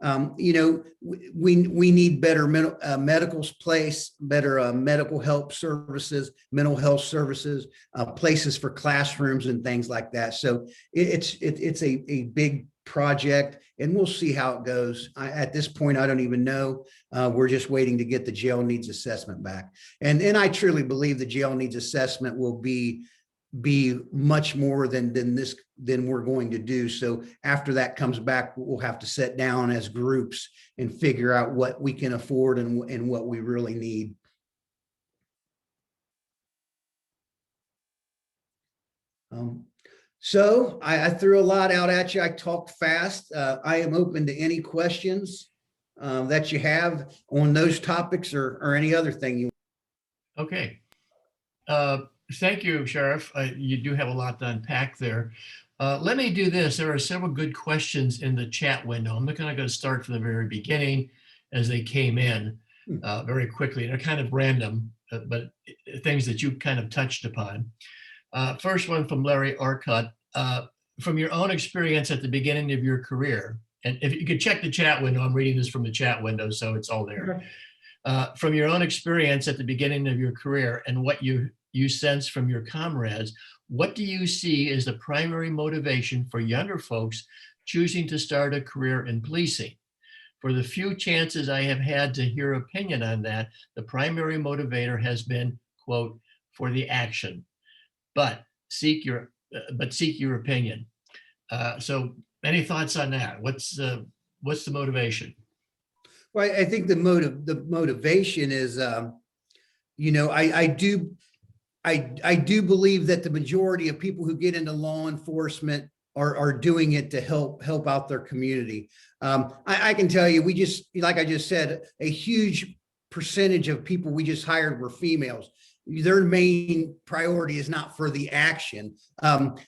we need better medical place, better medical help services, mental health services, places for classrooms and things like that. So it's a big project, and we'll see how it goes. At this point, I don't even know. We're just waiting to get the jail needs assessment back. And I truly believe the jail needs assessment will be much more than we're going to do. So after that comes back, we'll have to sit down as groups and figure out what we can afford and what we really need. So I threw a lot out at you. I talked fast. I am open to any questions that you have on those topics or any other thing you. Okay. Thank you, Sheriff. You do have a lot to unpack there. Let me do this. There are several good questions in the chat window. I'm not going to start from the very beginning as they came in very quickly. They're kind of random, but things that you kind of touched upon. First one from Larry Arcott. From your own experience at the beginning of your career, and if you could check the chat window, I'm reading this from the chat window, so it's all there. From your own experience at the beginning of your career and what you sense from your comrades, what do you see as the primary motivation for younger folks choosing to start a career in policing? For the few chances I have had to hear opinion on that, the primary motivator has been, quote, for the action, but seek your opinion. So any thoughts on that? What's the motivation? Well, I think the motivation is, I do believe that the majority of people who get into law enforcement are doing it to help out their community. I can tell you, like I just said, a huge percentage of people we just hired were females. Their main priority is not for the action.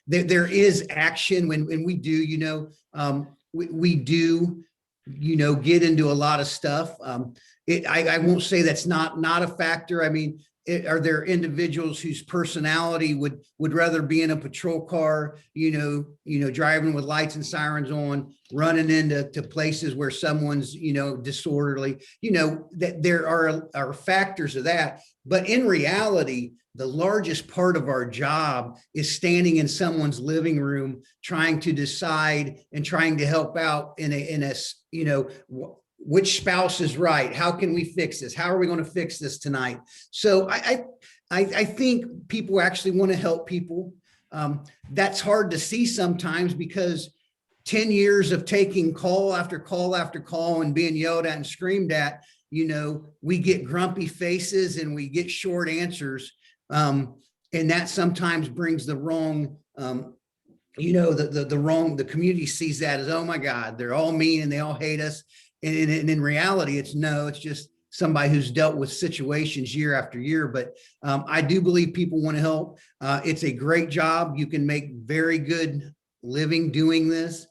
There is action when we do, we do, get into a lot of stuff. I won't say that's not a factor. I mean, are there individuals whose personality would rather be in a patrol car, driving with lights and sirens on, running into places where someone's, disorderly, that there are factors of that. But in reality, the largest part of our job is standing in someone's living room, trying to decide and trying to help out in a which spouse is right? How can we fix this? How are we going to fix this tonight? So I think people actually want to help people. That's hard to see sometimes because 10 years of taking call after call after call and being yelled at and screamed at, we get grumpy faces and we get short answers. And that sometimes brings the wrong, the community sees that as, oh my God, they're all mean and they all hate us. And in reality, it's just somebody who's dealt with situations year after year. But I do believe people want to help. It's a great job. You can make very good living doing this.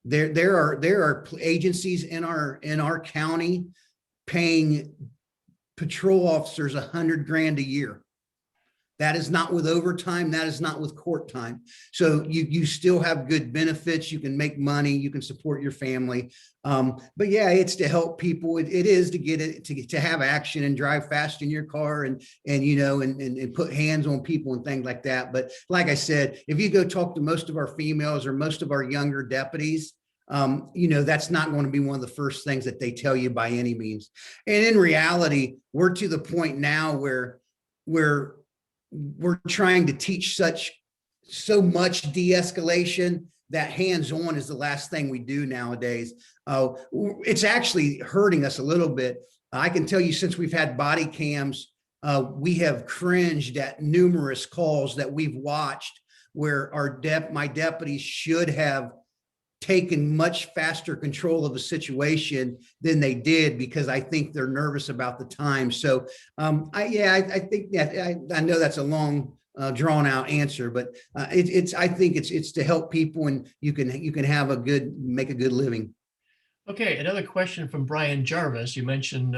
There are agencies in our county paying patrol officers $100,000 a year. That is not with overtime. That is not with court time. So you still have good benefits. You can make money. You can support your family. But yeah, it's to help people. It is to get it to have action and drive fast in your car and put hands on people and things like that. But like I said, if you go talk to most of our females or most of our younger deputies, that's not going to be one of the first things that they tell you by any means. And in reality, we're to the point now where we're trying to teach so much de-escalation that hands-on is the last thing we do nowadays. It's actually hurting us a little bit. I can tell you, since we've had body cams, we have cringed at numerous calls that we've watched where my deputies should have taken much faster control of a situation than they did because I think they're nervous about the time. So I think that I know that's a long drawn out answer, but I think it's to help people and you can make a good living. Okay, another question from Brian Jarvis. You mentioned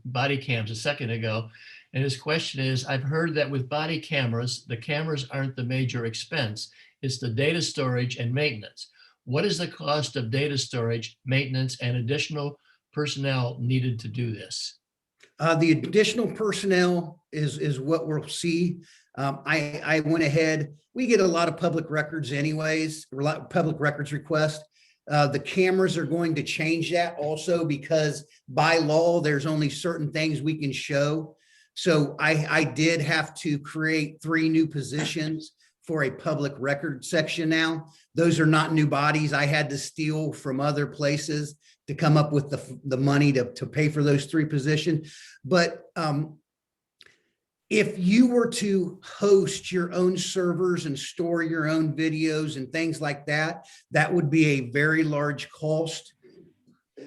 body cams a second ago, and his question is, I've heard that with body cameras, the cameras aren't the major expense. It's the data storage and maintenance. What is the cost of data storage, maintenance, and additional personnel needed to do this? The additional personnel is what we'll see. I went ahead. We get a lot of public records anyways, a lot of public records requests. The cameras are going to change that also because by law, there's only certain things we can show. So I did have to create 3 new positions for a public record section now. Those are not new bodies. I had to steal from other places to come up with the money to pay for those 3 positions. But if you were to host your own servers and store your own videos and things like that, that would be a very large cost.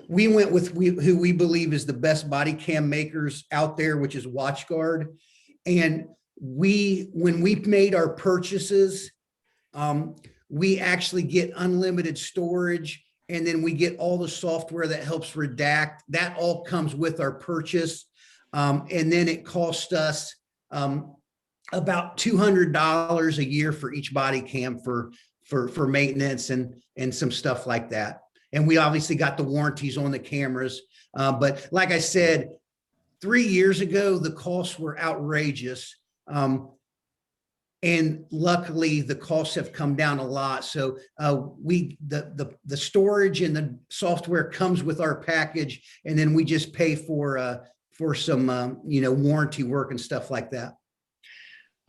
We went with who we believe is the best body cam makers out there, which is WatchGuard. And when we made our purchases, we actually get unlimited storage, and then we get all the software that helps redact. That all comes with our purchase. And then it cost us about $200 a year for each body cam for maintenance and some stuff like that. And we obviously got the warranties on the cameras. But like I said, 3 years ago, the costs were outrageous. And luckily the costs have come down a lot. So the storage and the software comes with our package, and then we just pay for some warranty work and stuff like that.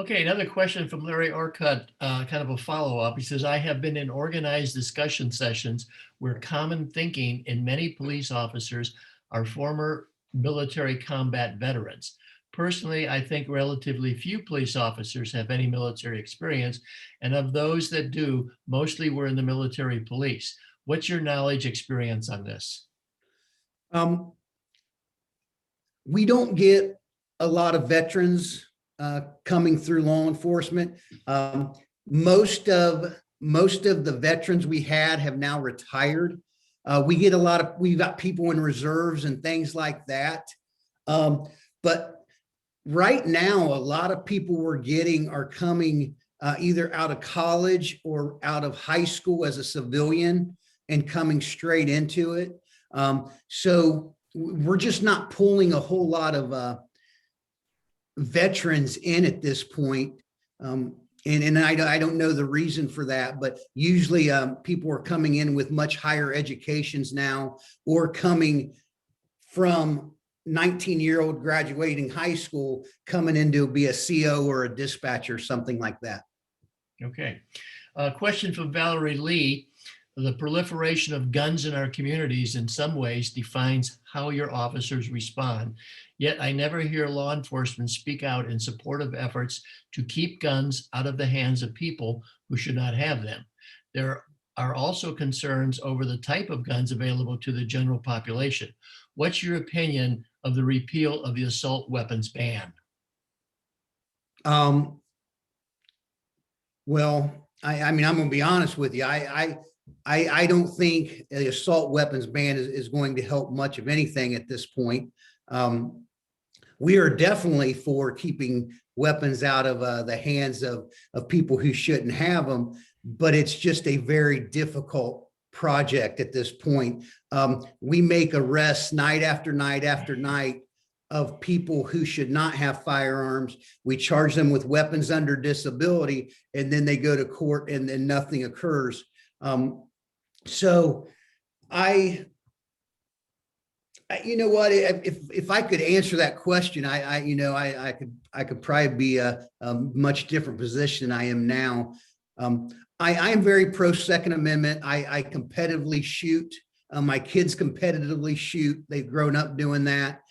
Okay, another question from Larry Orcutt, kind of a follow-up. He says, I have been in organized discussion sessions where common thinking in many police officers are former military combat veterans. Personally, I think relatively few police officers have any military experience, and of those that do, mostly were in the military police. What's your knowledge experience on this? We don't get a lot of veterans coming through law enforcement. Most of the veterans we had have now retired. We've got people in reserves and things like that. But right now, a lot of people we're getting are coming either out of college or out of high school as a civilian and coming straight into it. So we're just not pulling a whole lot of veterans in at this point. And I don't know the reason for that, but usually people are coming in with much higher educations now, or coming from 19-year-old graduating high school, coming in to be a CO or a dispatcher, something like that. Okay. Question from Valerie Lee. The proliferation of guns in our communities in some ways defines how your officers respond. Yet I never hear law enforcement speak out in support of efforts to keep guns out of the hands of people who should not have them. There are also concerns over the type of guns available to the general population. What's your opinion of the repeal of the assault weapons ban? Well, I mean, I'm going to be honest with you. I don't think the assault weapons ban is going to help much of anything at this point. We are definitely for keeping weapons out of the hands of people who shouldn't have them, but it's just a very difficult project at this point. We make arrests night after night after night of people who should not have firearms. We charge them with weapons under disability, and then they go to court and then nothing occurs. So you know what, if I could answer that question, I could probably be a much different position than I am now. I am very pro Second Amendment. I competitively shoot. My kids competitively shoot. They've grown up doing that.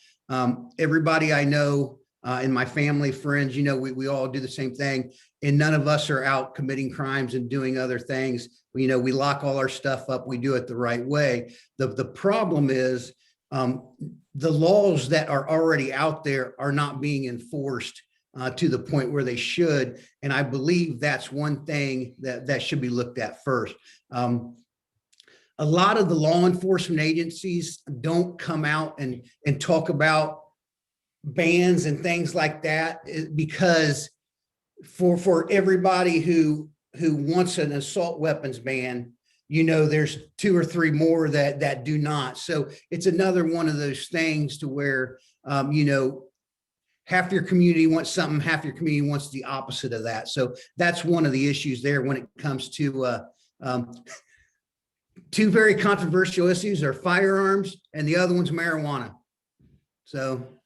Everybody I know in my family, friends, we all do the same thing, and none of us are out committing crimes and doing other things. We lock all our stuff up. We do it the right way. The problem is the laws that are already out there are not being enforced to the point where they should. And I believe that's one thing that should be looked at first. A lot of the law enforcement agencies don't come out and talk about bans and things like that, because for everybody who wants an assault weapons ban, there's 2 or 3 more that do not. So it's another one of those things to where, half your community wants something, half your community wants the opposite of that. So that's one of the issues there when it comes to 2 very controversial issues are firearms, and the other one's marijuana. So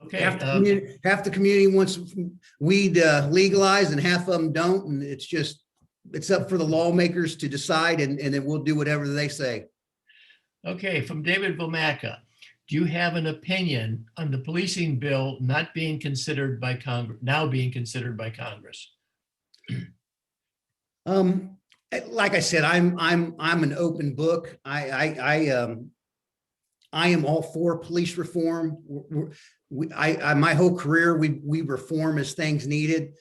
Okay. half the community wants weed legalized, and half of them don't. And it's up for the lawmakers to decide, and then we'll do whatever they say. Okay, from David Vomaca. Do you have an opinion on the policing bill not being considered by Congress, now being considered by Congress? Like I said, I'm an open book. I am all for police reform. My whole career, we reform as things needed.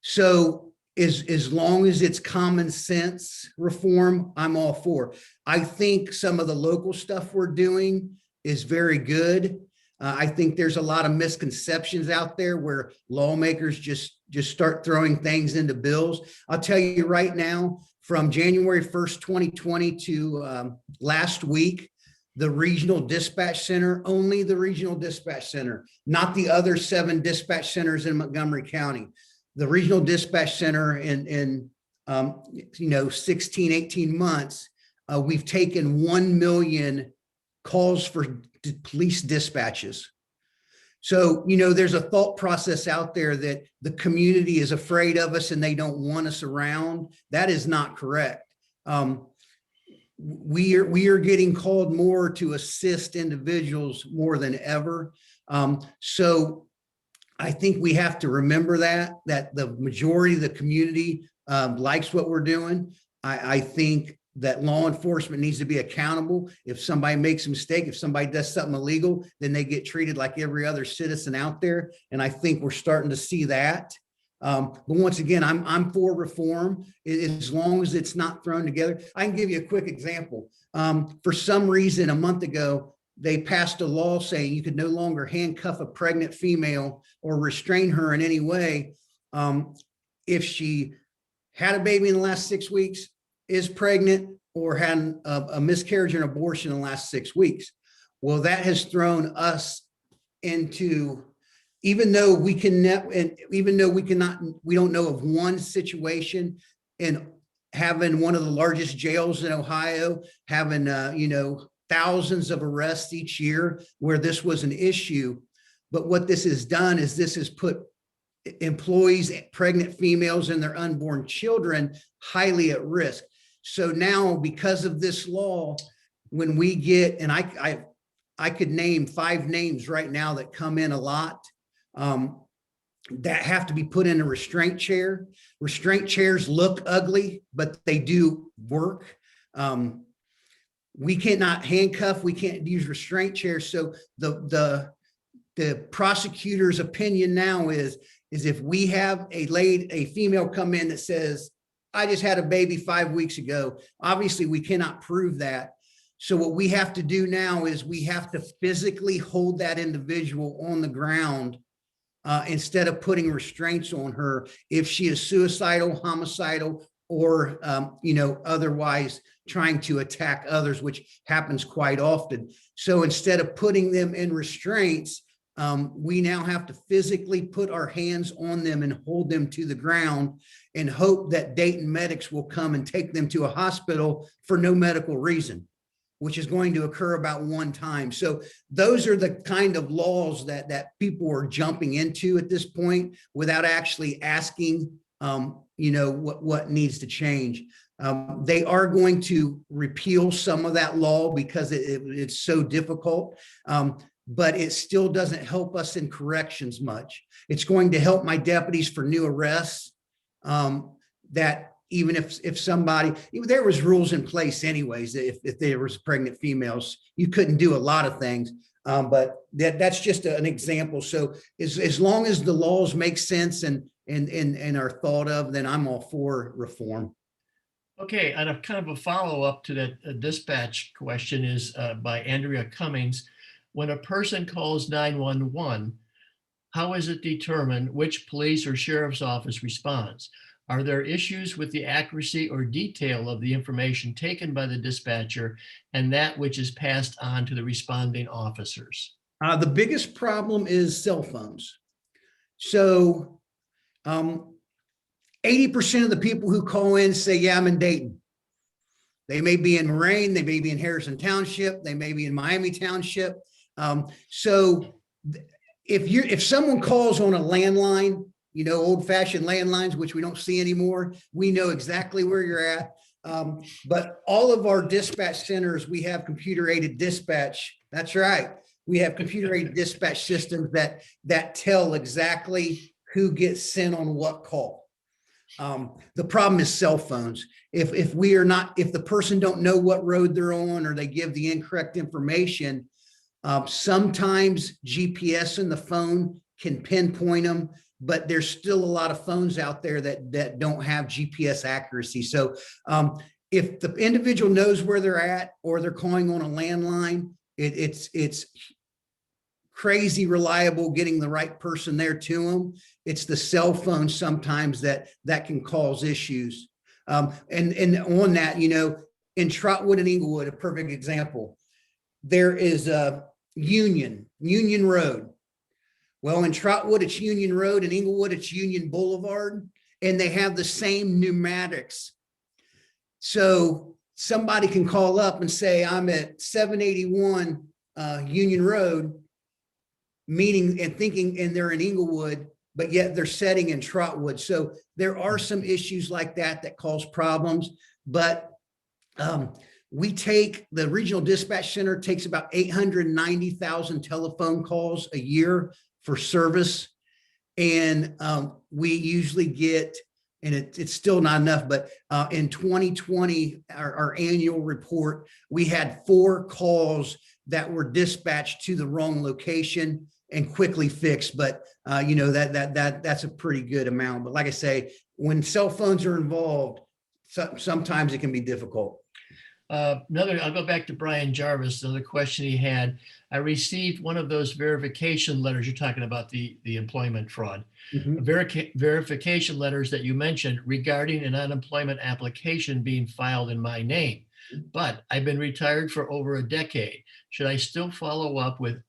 So as long as it's common sense reform, I'm all for. I think some of the local stuff we're doing is very good. I think there's a lot of misconceptions out there where lawmakers just start throwing things into bills. I'll tell you right now, from January 1st, 2020 to last week, the regional dispatch center, only the regional dispatch center, not the other 7 dispatch centers in Montgomery County. The regional dispatch center in 16, 18 months, we've taken 1 million calls for police dispatches. So, there's a thought process out there that the community is afraid of us and they don't want us around. That is not correct. We are getting called more to assist individuals more than ever. So I think we have to remember that the majority of the community likes what we're doing. I think that law enforcement needs to be accountable. If somebody makes a mistake, if somebody does something illegal, then they get treated like every other citizen out there. And I think we're starting to see that. But once again, I'm for reform as long as it's not thrown together. I can give you a quick example. For some reason, a month ago, they passed a law saying you could no longer handcuff a pregnant female or restrain her in any way if she had a baby in the last 6 weeks, is pregnant, or had a miscarriage and abortion in the last 6 weeks. Well, that has thrown us into, even though we don't know of one situation, and having one of the largest jails in Ohio, having thousands of arrests each year where this was an issue. But what this has done is this has put employees, pregnant females, and their unborn children highly at risk. So now, because of this law, when we get, and I could name 5 names right now that come in a lot, that have to be put in a restraint chair. Restraint chairs look ugly, but they do work. We cannot handcuff, we can't use restraint chairs. So the prosecutor's opinion now is if we have a female come in that says, I just had a baby 5 weeks ago, obviously we cannot prove that. So what we have to do now is we have to physically hold that individual on the ground instead of putting restraints on her if she is suicidal, homicidal, or otherwise trying to attack others, which happens quite often. So instead of putting them in restraints, we now have to physically put our hands on them and hold them to the ground and hope that Dayton medics will come and take them to a hospital for no medical reason, which is going to occur about 1 time. So those are the kind of laws that people are jumping into at this point without actually asking, what needs to change. They are going to repeal some of that law because it's so difficult. But it still doesn't help us in corrections much. It's going to help my deputies for new arrests, that even if somebody, there was rules in place anyways, if there was pregnant females, you couldn't do a lot of things. But that's just an example. So as long as the laws make sense and are thought of, then I'm all for reform. Okay, and a kind of a follow-up to that dispatch question is by Andrea Cummings. When a person calls 911, how is it determined which police or sheriff's office responds? Are there issues with the accuracy or detail of the information taken by the dispatcher and that which is passed on to the responding officers? The biggest problem is cell phones. So 80% of the people who call in say, yeah, I'm in Dayton. They may be in Moraine, they may be in Harrison Township, they may be in Miami Township. So if someone calls on a landline, old-fashioned landlines, which we don't see anymore, we know exactly where you're at. But all of our dispatch centers, we have computer-aided dispatch. That's right. We have computer-aided dispatch systems that tell exactly who gets sent on what call. The problem is cell phones. If the person don't know what road they're on, or they give the incorrect information, sometimes GPS in the phone can pinpoint them, but there's still a lot of phones out there that don't have GPS accuracy. So if the individual knows where they're at, or they're calling on a landline, it's crazy reliable getting the right person there to them. It's the cell phone sometimes that can cause issues. And on that, in Trotwood and Inglewood, a perfect example, there is a Union Road. Well, in Trotwood, it's Union Road, and Inglewood, it's Union Boulevard, and they have the same pneumatics. So somebody can call up and say, I'm at 781 Union Road, thinking they're in Inglewood, but yet they're setting in Trotwood. So there are some issues like that cause problems, but the regional dispatch center takes about 890,000 telephone calls a year for service. And we usually get, and it's still not enough, but in 2020, our annual report, we had 4 calls that were dispatched to the wrong location and quickly fixed. But that's a pretty good amount. But like I say, when cell phones are involved, sometimes it can be difficult. I'll go back to Brian Jarvis, another question he had. I received one of those verification letters. You're talking about the employment fraud. Mhm. Verification letters that you mentioned regarding an unemployment application being filed in my name. But I've been retired for over a decade. Should I still follow up with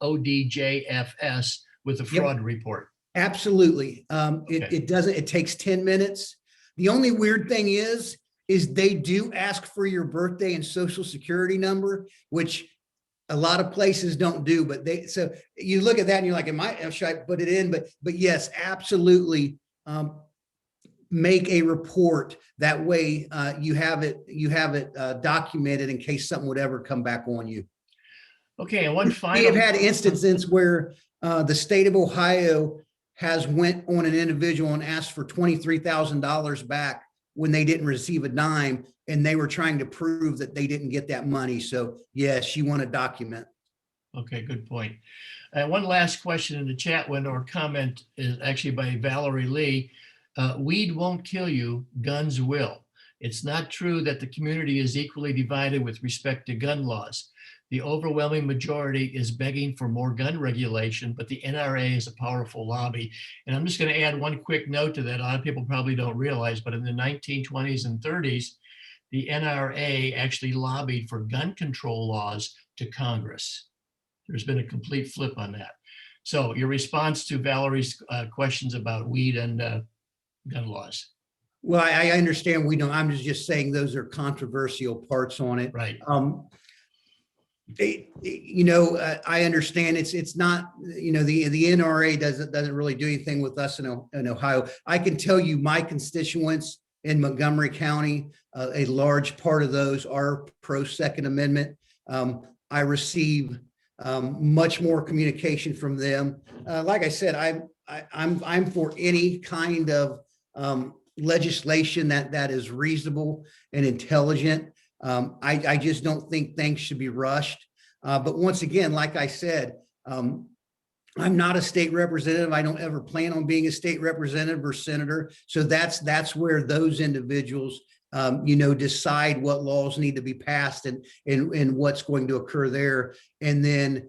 ODJFS with a fraud report? Absolutely. Okay. It doesn't, it takes 10 minutes. The only weird thing is they do ask for your birthday and social security number, which a lot of places don't do, but so you look at that and you're like, should I put it in? But yes, absolutely. Make a report. That way you have it documented in case something would ever come back on you. Okay, and one final. We have had instances where the state of Ohio has went on an individual and asked for $23,000 back when they didn't receive a dime, and they were trying to prove that they didn't get that money. So yes, you want to document. Okay, good point. One last question in the chat window or comment is actually by Valerie Lee. Weed won't kill you, guns will. It's not true that the community is equally divided with respect to gun laws. The overwhelming majority is begging for more gun regulation, but the NRA is a powerful lobby. And I'm just going to add one quick note to that. A lot of people probably don't realize, but in the 1920s and 30s, the NRA actually lobbied for gun control laws to Congress. There's been a complete flip on that. So your response to Valerie's questions about weed and gun laws. Well, I understand we don't, I'm just saying those are controversial parts on it. Right. I understand it's not, the NRA doesn't really do anything with us in Ohio. I can tell you my constituents in Montgomery County, a large part of those are pro Second Amendment. I receive much more communication from them. Like I said, I'm for any kind of legislation that is reasonable and intelligent. I just don't think things should be rushed. But once again, like I said, I'm not a state representative. I don't ever plan on being a state representative or senator. So that's where those individuals, decide what laws need to be passed and what's going to occur there. And then,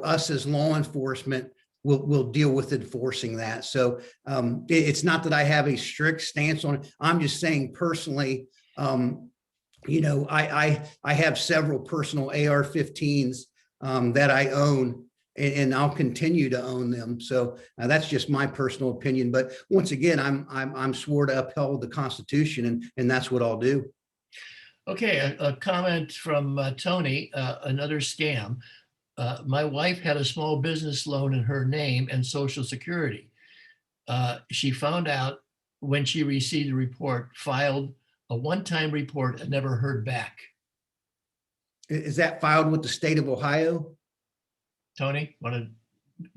us as law enforcement will deal with enforcing that. So it's not that I have a strict stance on it. I'm just saying personally, I have several personal AR-15s that I own, and I'll continue to own them. So that's just my personal opinion. But once again, I'm swore to uphold the Constitution, and that's what I'll do. Okay, a comment from Tony, another scam. My wife had a small business loan in her name and Social Security. She found out when she received the report, filed a one-time report and never heard back. Is that filed with the state of Ohio? Tony, want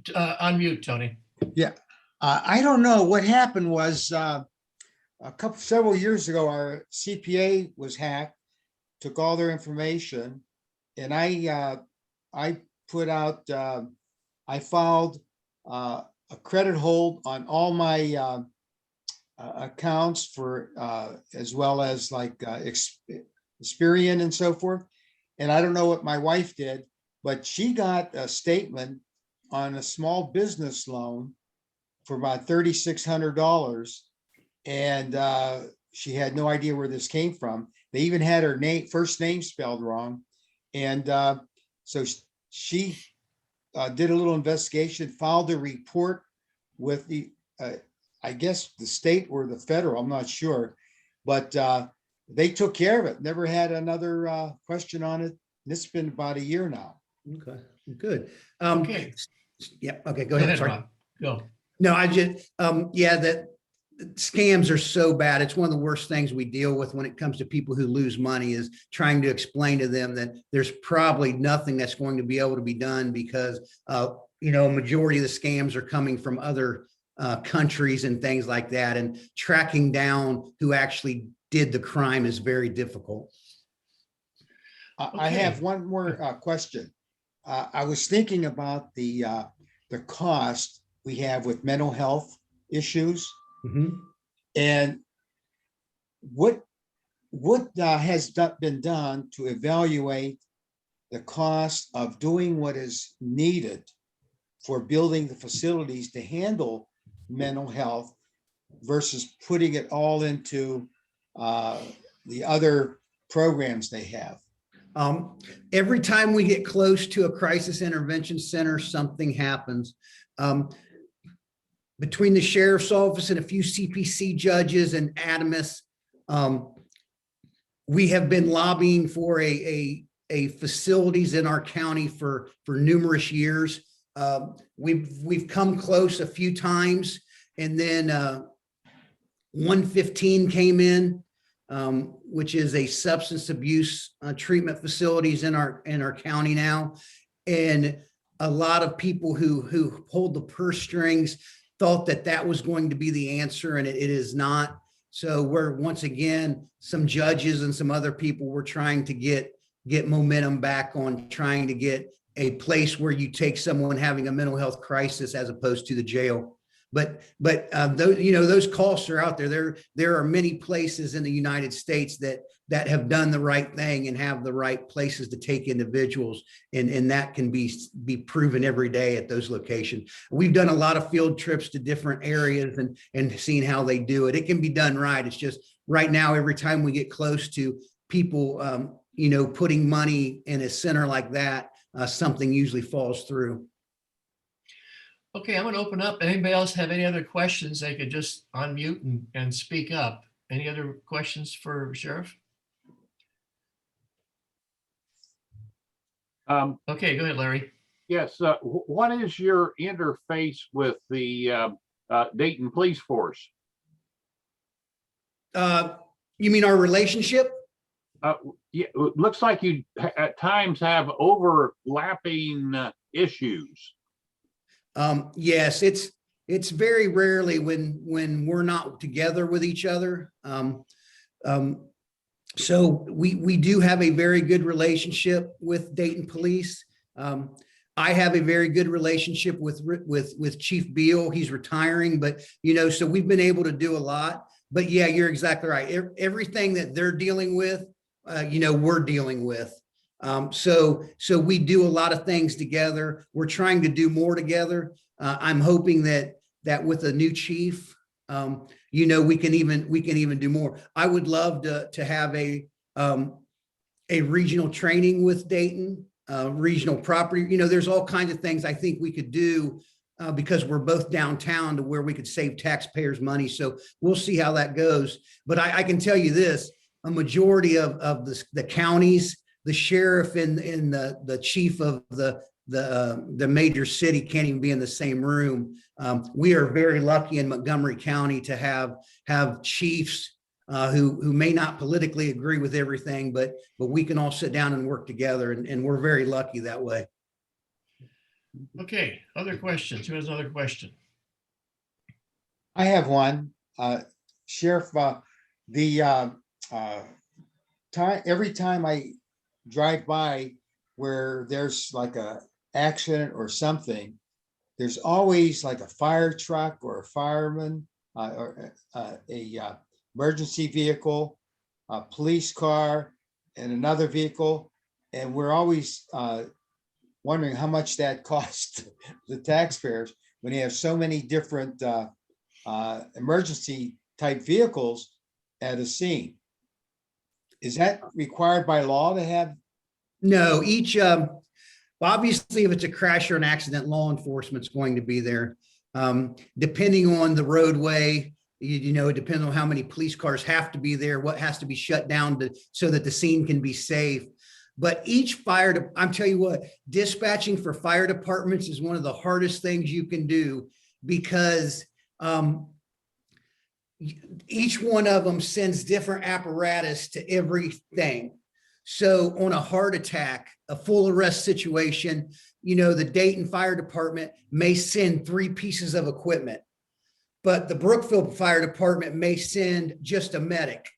to unmute, Tony? Yeah, I don't know. What happened was several years ago, our CPA was hacked, took all their information, and I put out, I filed a credit hold on all my accounts for as well as like Experian and so forth. And I don't know what my wife did, but she got a statement on a small business loan for about $3,600. And she had no idea where this came from. They even had her first name spelled wrong. And so she did a little investigation, filed a report with the, I guess the state or the federal, I'm not sure, but they took care of it. Never had another question on it. It's been about a year now. Okay, good. Okay. Yeah. Okay. Go ahead. Sorry. Rob. Go. No, I just, that scams are so bad. It's one of the worst things we deal with when it comes to people who lose money, is trying to explain to them that there's probably nothing that's going to be able to be done because, a majority of the scams are coming from other countries and things like that. And tracking down who actually did the crime is very difficult. I have one more question. I was thinking about the cost we have with mental health issues. Mm-hmm. And what what has been done to evaluate the cost of doing what is needed for building the facilities to handle mental health versus putting it all into the other programs they have? Every time we get close to a crisis intervention center, something happens. Between the sheriff's office and a few CPC judges and Adamus, we have been lobbying for a facilities in our county for numerous years. We've come close a few times, and then 115 came in, which is a substance abuse treatment facilities in our county now. And a lot of people who hold the purse strings thought that was going to be the answer, and it is not. So we're, once again, some judges and some other people were trying to get momentum back on trying to get a place where you take someone having a mental health crisis as opposed to the jail. But those, those costs are out there. There are many places in the United States that have done the right thing and have the right places to take individuals, and that can be proven every day at those locations. We've done a lot of field trips to different areas and seen how they do it. It can be done right. It's just right now, every time we get close to people, putting money in a center like that, something usually falls through. Okay, I'm going to open up. Anybody else have any other questions? They could just unmute and speak up. Any other questions for Sheriff? Okay, go ahead, Larry. Yes, what is your interface with the Dayton Police Force? You mean our relationship? Yeah, it looks like you at times have overlapping issues. Yes, it's very rarely when we're not together with each other. So we do have a very good relationship with Dayton Police. I have a very good relationship with Chief Beal. He's retiring, but so we've been able to do a lot. But yeah, you're exactly right. Everything that they're dealing with, we're dealing with. So we do a lot of things together. We're trying to do more together. I'm hoping that with a new chief, we can even do more. I would love to have a regional training with Dayton, regional property. There's all kinds of things I think we could do because we're both downtown to where we could save taxpayers money. So we'll see how that goes. But I can tell you this, a majority of the counties, the sheriff and the chief of the major city can't even be in the same room. We are very lucky in Montgomery County to have chiefs who may not politically agree with everything, but we can all sit down and work together, and we're very lucky that way. Okay, other questions? Who has another question? I have one. Sheriff, every time I drive by where there's like a accident or something, there's always like a fire truck or a fireman or a emergency vehicle, a police car, and another vehicle, and we're always wondering how much that costs the taxpayers when you have so many different emergency type vehicles at a scene. Is that required by law to have? No, obviously, if it's a crash or an accident, law enforcement's going to be there. Depending on the roadway, it depends on how many police cars have to be there, what has to be shut down so that the scene can be safe. But each I'm telling you what, dispatching for fire departments is one of the hardest things you can do because each one of them sends different apparatus to everything. So on a heart attack, a full arrest situation, the Dayton Fire Department may send 3 pieces of equipment, but the Brookfield Fire Department may send just a medic.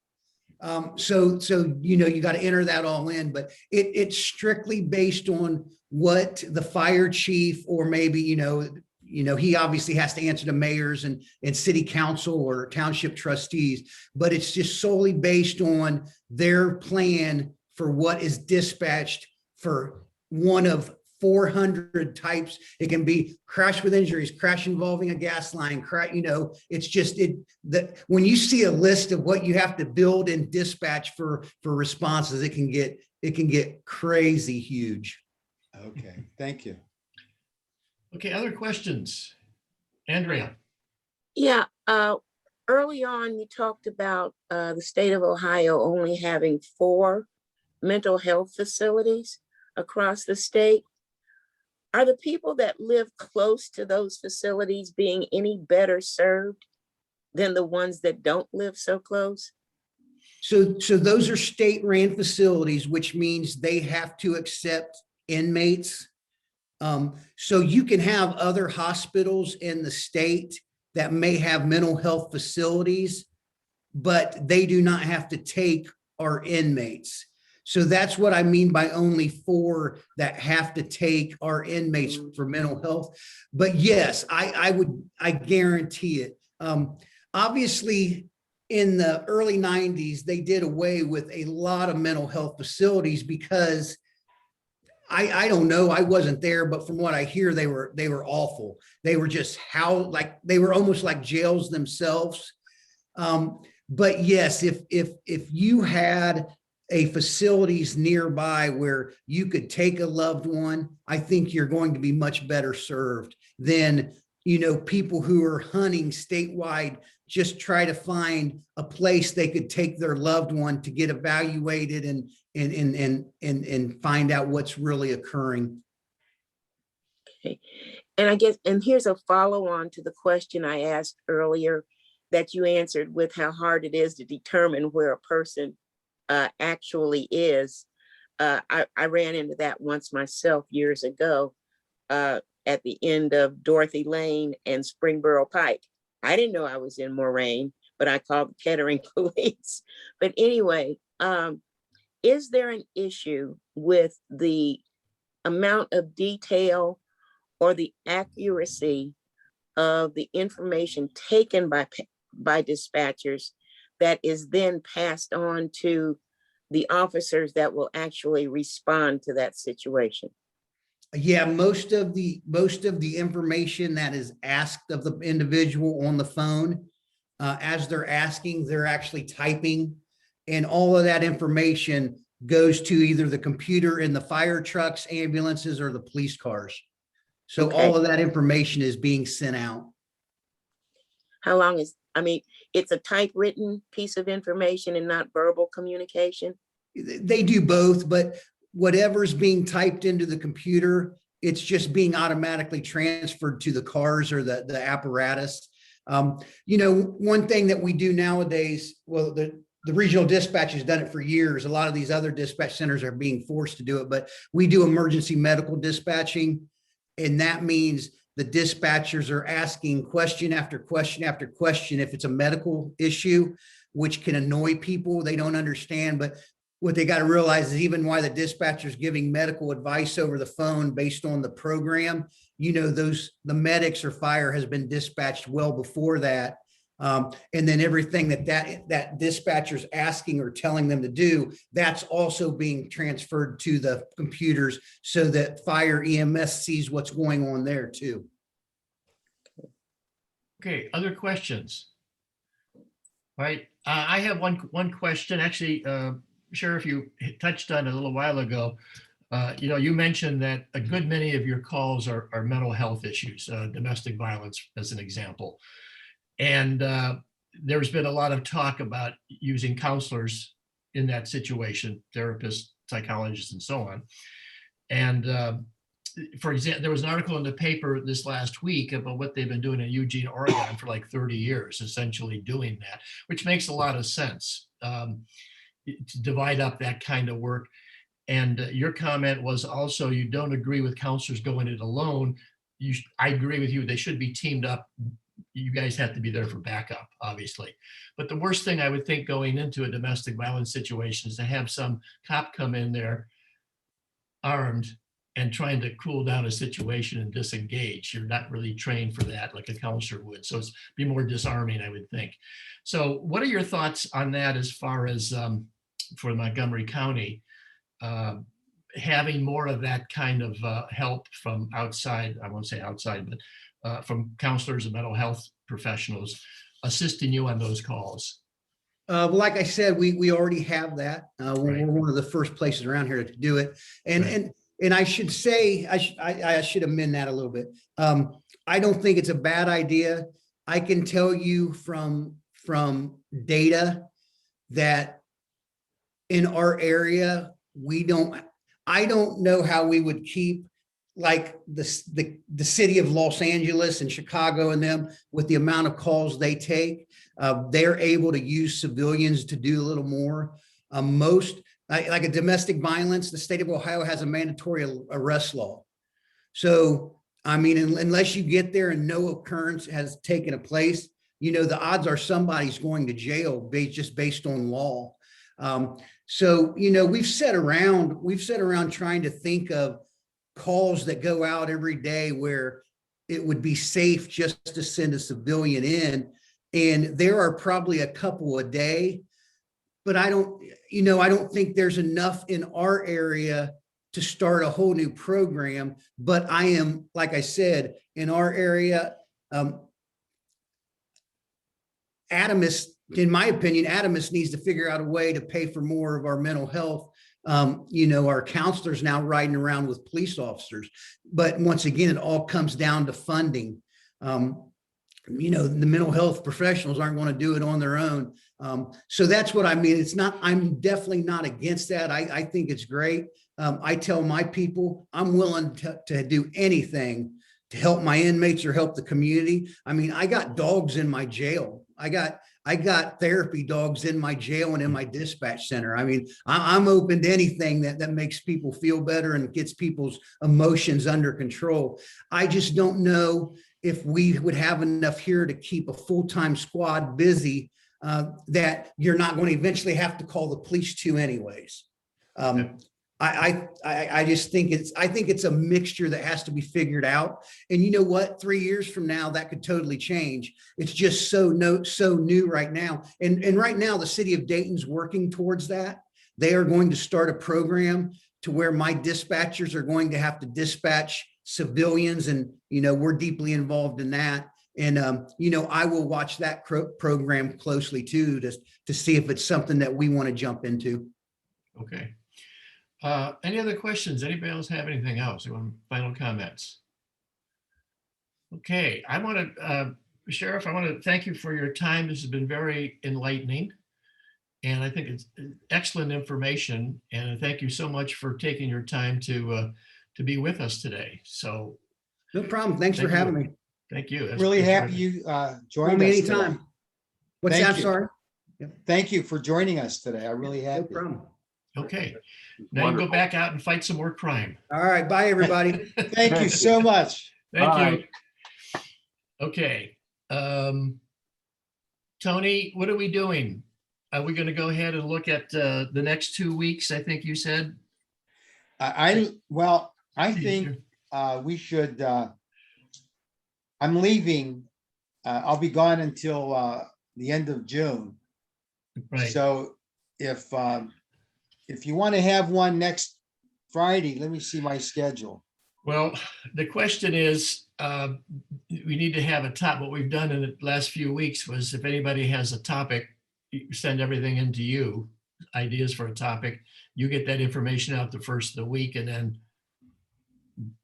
So you got to enter that all in, but it's strictly based on what the fire chief, or maybe, he obviously has to answer to mayors and city council or township trustees, but it's just solely based on their plan for what is dispatched for one of 400 types. It can be crash with injuries, crash involving a gas line, crash, it's just that when you see a list of what you have to build and dispatch for responses, it can get crazy huge. Okay, thank you. Okay, other questions? Andrea? Yeah, early on, you talked about the state of Ohio only having 4 mental health facilities across the state. Are the people that live close to those facilities being any better served than the ones that don't live so close? So those are state-ran facilities, which means they have to accept inmates. So you can have other hospitals in the state that may have mental health facilities, but they do not have to take our inmates. So that's what I mean by only 4 that have to take our inmates for mental health. But yes, I guarantee it. Obviously, in the early 90s, they did away with a lot of mental health facilities because I don't know, I wasn't there, but from what I hear, they were awful. They were just they were almost like jails themselves. But yes, if you had a facilities nearby where you could take a loved one, I think you're going to be much better served than, people who are hunting statewide, just try to find a place they could take their loved one to get evaluated and find out what's really occurring. Okay. And I guess, and here's a follow on to the question I asked earlier that you answered with how hard it is to determine where a person actually is. I ran into that once myself years ago at the end of Dorothy Lane and Springboro Pike. I didn't know I was in Moraine, but I called the Kettering police. But anyway, is there an issue with the amount of detail or the accuracy of the information taken by dispatchers that is then passed on to the officers that will actually respond to that situation? Yeah, most of the information that is asked of the individual on the phone, as they're asking, they're actually typing, and all of that information goes to either the computer in the fire trucks, ambulances, or the police cars. So Okay. all of that information is being sent out. How long is, it's a typewritten piece of information and not verbal communication? They do both, but whatever's being typed into the computer, it's just being automatically transferred to the cars or the apparatus. One thing that we do nowadays, well, the regional dispatch has done it for years. A lot of these other dispatch centers are being forced to do it, but we do emergency medical dispatching. And that means the dispatchers are asking question after question after question if it's a medical issue, which can annoy people. They don't understand, but what they got to realize is even why the dispatcher's giving medical advice over the phone based on the program, the medics or fire has been dispatched well before that. And then everything that dispatcher's asking or telling them to do, that's also being transferred to the computers so that fire EMS sees what's going on there too. Okay, other questions? All right, I have one question. Actually, Sheriff, you touched on it a little while ago. You mentioned that a good many of your calls are mental health issues, domestic violence as an example. And there's been a lot of talk about using counselors in that situation, therapists, psychologists, and so on. And for example, there was an article in the paper this last week about what they've been doing in Eugene, Oregon for like 30 years, essentially doing that, which makes a lot of sense to divide up that kind of work. And your comment was also you don't agree with counselors going it alone. I agree with you. They should be teamed up. You guys have to be there for backup, obviously. But the worst thing I would think going into a domestic violence situation is to have some cop come in there armed and trying to cool down a situation and disengage. You're not really trained for that like a counselor would. So it's be more disarming, I would think. So what are your thoughts on that as far as for Montgomery County, having more of that kind of help from outside, I won't say outside, but from counselors and mental health professionals assisting you on those calls. Well, like I said, we already have that. Right. We're one of the first places around here to do it. And, Right. and I should say, I should amend that a little bit. I don't think it's a bad idea. I can tell you from data that in our area, I don't know how we would keep like the city of Los Angeles and Chicago and them with the amount of calls they take. They're able to use civilians to do a little more. Like a domestic violence, the state of Ohio has a mandatory arrest law. So, I mean, unless you get there and no occurrence has taken a place, the odds are somebody's going to jail just based on law. So, we've sat around trying to think of calls that go out every day where it would be safe just to send a civilian in. And there are probably a couple a day, but I don't think there's enough in our area to start a whole new program. But I am, like I said, in our area, in my opinion, Adamus needs to figure out a way to pay for more of our mental health. Our counselors now riding around with police officers. But once again, it all comes down to funding. The mental health professionals aren't going to do it on their own. So that's what I mean. I'm definitely not against that. I think it's great. I tell my people, I'm willing to do anything to help my inmates or help the community. I mean, I got dogs in my jail. I got therapy dogs in my jail and in my dispatch center. I mean, I'm open to anything that makes people feel better and gets people's emotions under control. I just don't know if we would have enough here to keep a full-time squad busy that you're not going to eventually have to call the police to anyways. I just think it's a mixture that has to be figured out. And you know what? 3 years from now, that could totally change. It's just so new right now. And right now, the city of Dayton's working towards that. They are going to start a program to where my dispatchers are going to have to dispatch civilians, and we're deeply involved in that. And I will watch that program closely too, to see if it's something that we want to jump into. Okay. Any other questions? Anybody else have anything else? Final comments? Okay, Sheriff, I want to thank you for your time. This has been very enlightening. And I think it's excellent information. And thank you so much for taking your time to be with us today. So. No problem. Thanks for having me. Thank you. Really happy you joined us anytime. today. What's Thank that? you. Sorry. Thank you for joining us today. I really No have. problem. Okay. Now you go back out and fight some more crime. All right. Bye, everybody. Thank you so much. Thank Bye. you. Okay. Tony, what are we doing? Are we going to go ahead and look at the next 2 weeks? I think you said. I think we should, I'm leaving. I'll be gone until the end of June. Right. So if you want to have one next Friday, let me see my schedule. Well, the question is, we need to have a top. What we've done in the last few weeks was, if anybody has a topic, you send everything into you, ideas for a topic. You get that information out the first of the week and then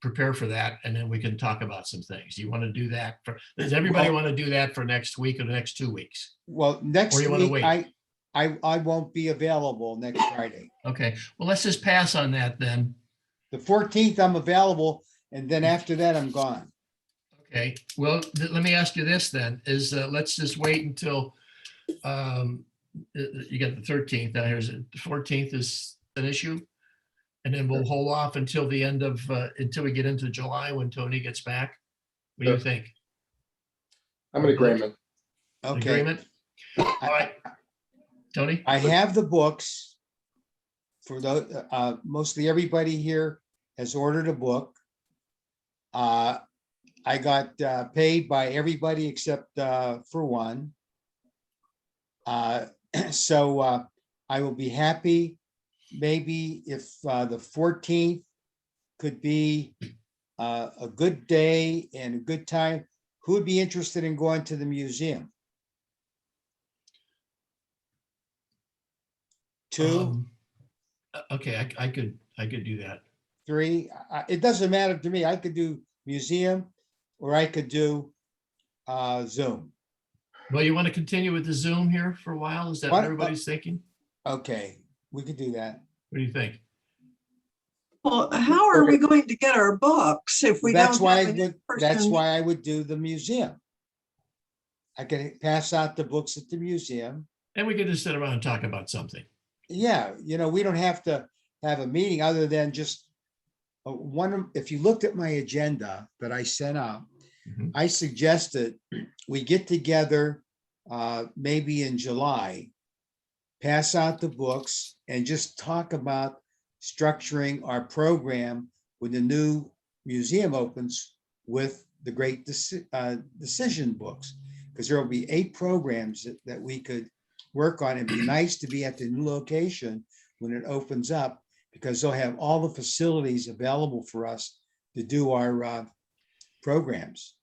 prepare for that. And then we can talk about some things. You want to do that does everybody want to do that for next week or the next 2 weeks? Well, next Or you wanna week, wait? I won't be available next Friday. Okay, well, let's just pass on that then. The 14th, I'm available, and then after that, I'm gone. Okay, well, let me ask you this then, let's just wait until you got the 13th. Now here's the 14th is an issue. And then we'll hold off until the end of, until we get into July when Tony gets back. What do you think? I'm in agreement. Okay. Agreement? All right. Tony? I have the books for the, mostly everybody here has ordered a book. I got paid by everybody except for one. So I will be happy, maybe if the 14th could be a good day and a good time. Who would be interested in going to the museum? 2, Okay, I could do that. 3, it doesn't matter to me. I could do museum or I could do Zoom. Well, you want to continue with the Zoom here for a while? Is that what What? everybody's thinking? Okay, we could do that. What do you think? Well, how are we going to get our books if we That's don't why have an that's in-person? why I would do the museum. I could pass out the books at the museum. And we could just sit around and talk about something. Yeah, we don't have to have a meeting other than just if you looked at my agenda that I sent out, Mhm. I suggested we get together maybe in July, pass out the books and just talk about structuring our program when the new museum opens with the great decision books. Because there will be 8 programs that we could work on. It'd be nice to be at the new location when it opens up, because they'll have all the facilities available for us to do our programs.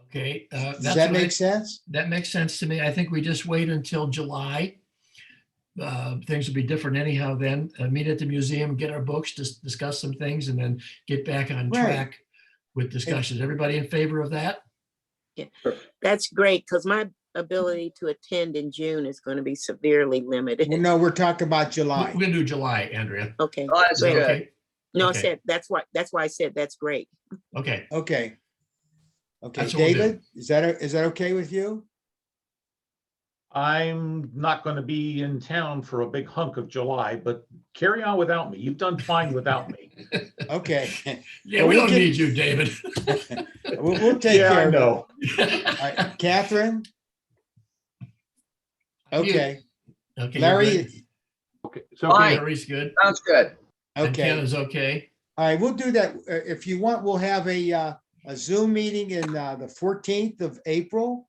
Okay. Does that's that what I- make sense? That makes sense to me. I think we just wait until July. Things will be different anyhow then. Meet at the museum, get our books, just discuss some things, and then get back on Right. track with discussions. Everybody in favor of that? That's great, because my ability to attend in June is going to be severely limited. Well, no, we're talking about We're July. gonna do July, Andrea. Okay, Oh, that's Is that great. good. okay? No, I Okay. said, that's why I said that's great. Okay. Okay. Okay, That's what we'll do. David, is that okay with you? I'm not going to be in town for a big hunk of July, but carry on without me. You've done fine without me. Okay. Yeah, Well, we we'll don't get- need you, David. We'll take Yeah, I care of it. know. All right, Catherine? Okay, Okay. you're Larry, good? Okay, so Fine. Larry's good. Sounds good. And Ken okay. is okay. All right, we'll do that. If you want, we'll have a Zoom meeting in the 14th of April.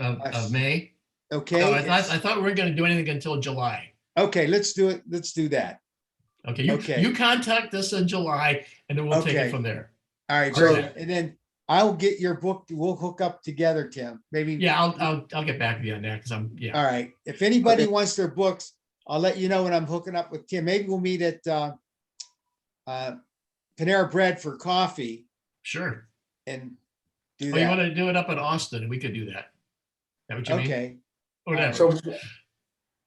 Of May. Okay. No, I thought we weren't gonna do anything until July. Okay, let's do it. Let's do that. Okay, you contact us in July and then we'll take Okay. it from there. All right, Great. so, and then I'll get your book. We'll hook up together, Tim, maybe. Yeah, I'll get back to you on that because I'm, yeah. All right, if anybody Okay. wants their books, I'll let you know when I'm hooking up with Tim. Maybe we'll meet at Panera Bread for coffee Sure. and do Oh, you want that. to do it up in Austin? We could do that. Is that what you mean? Okay, Whatever.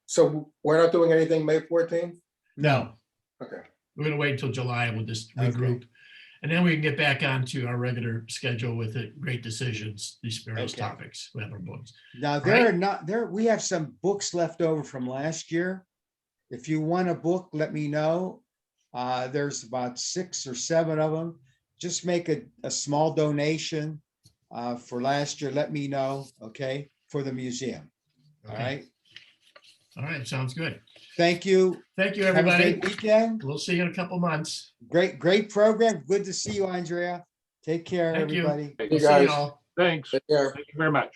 So we're not doing anything May 14th? No, Okay. we're gonna wait until July and we'll just Okay. regroup. And then we can get back onto our regular schedule with the great decisions, these various Okay. topics. We have our books. now there are not, we have some books left over from last year. If you want a book, let me know. There's about 6 or 7 of them. Just make a small donation for last year. Let me know, okay, for the museum. All Okay. right, All right, sounds good. thank you. Thank you, Have a everybody. great weekend. We'll see you in a couple months. Great program. Good to see you, Andrea. Take care, Thank you. everybody. We'll You see guys. y'all. thanks. Take care. Thank you very much.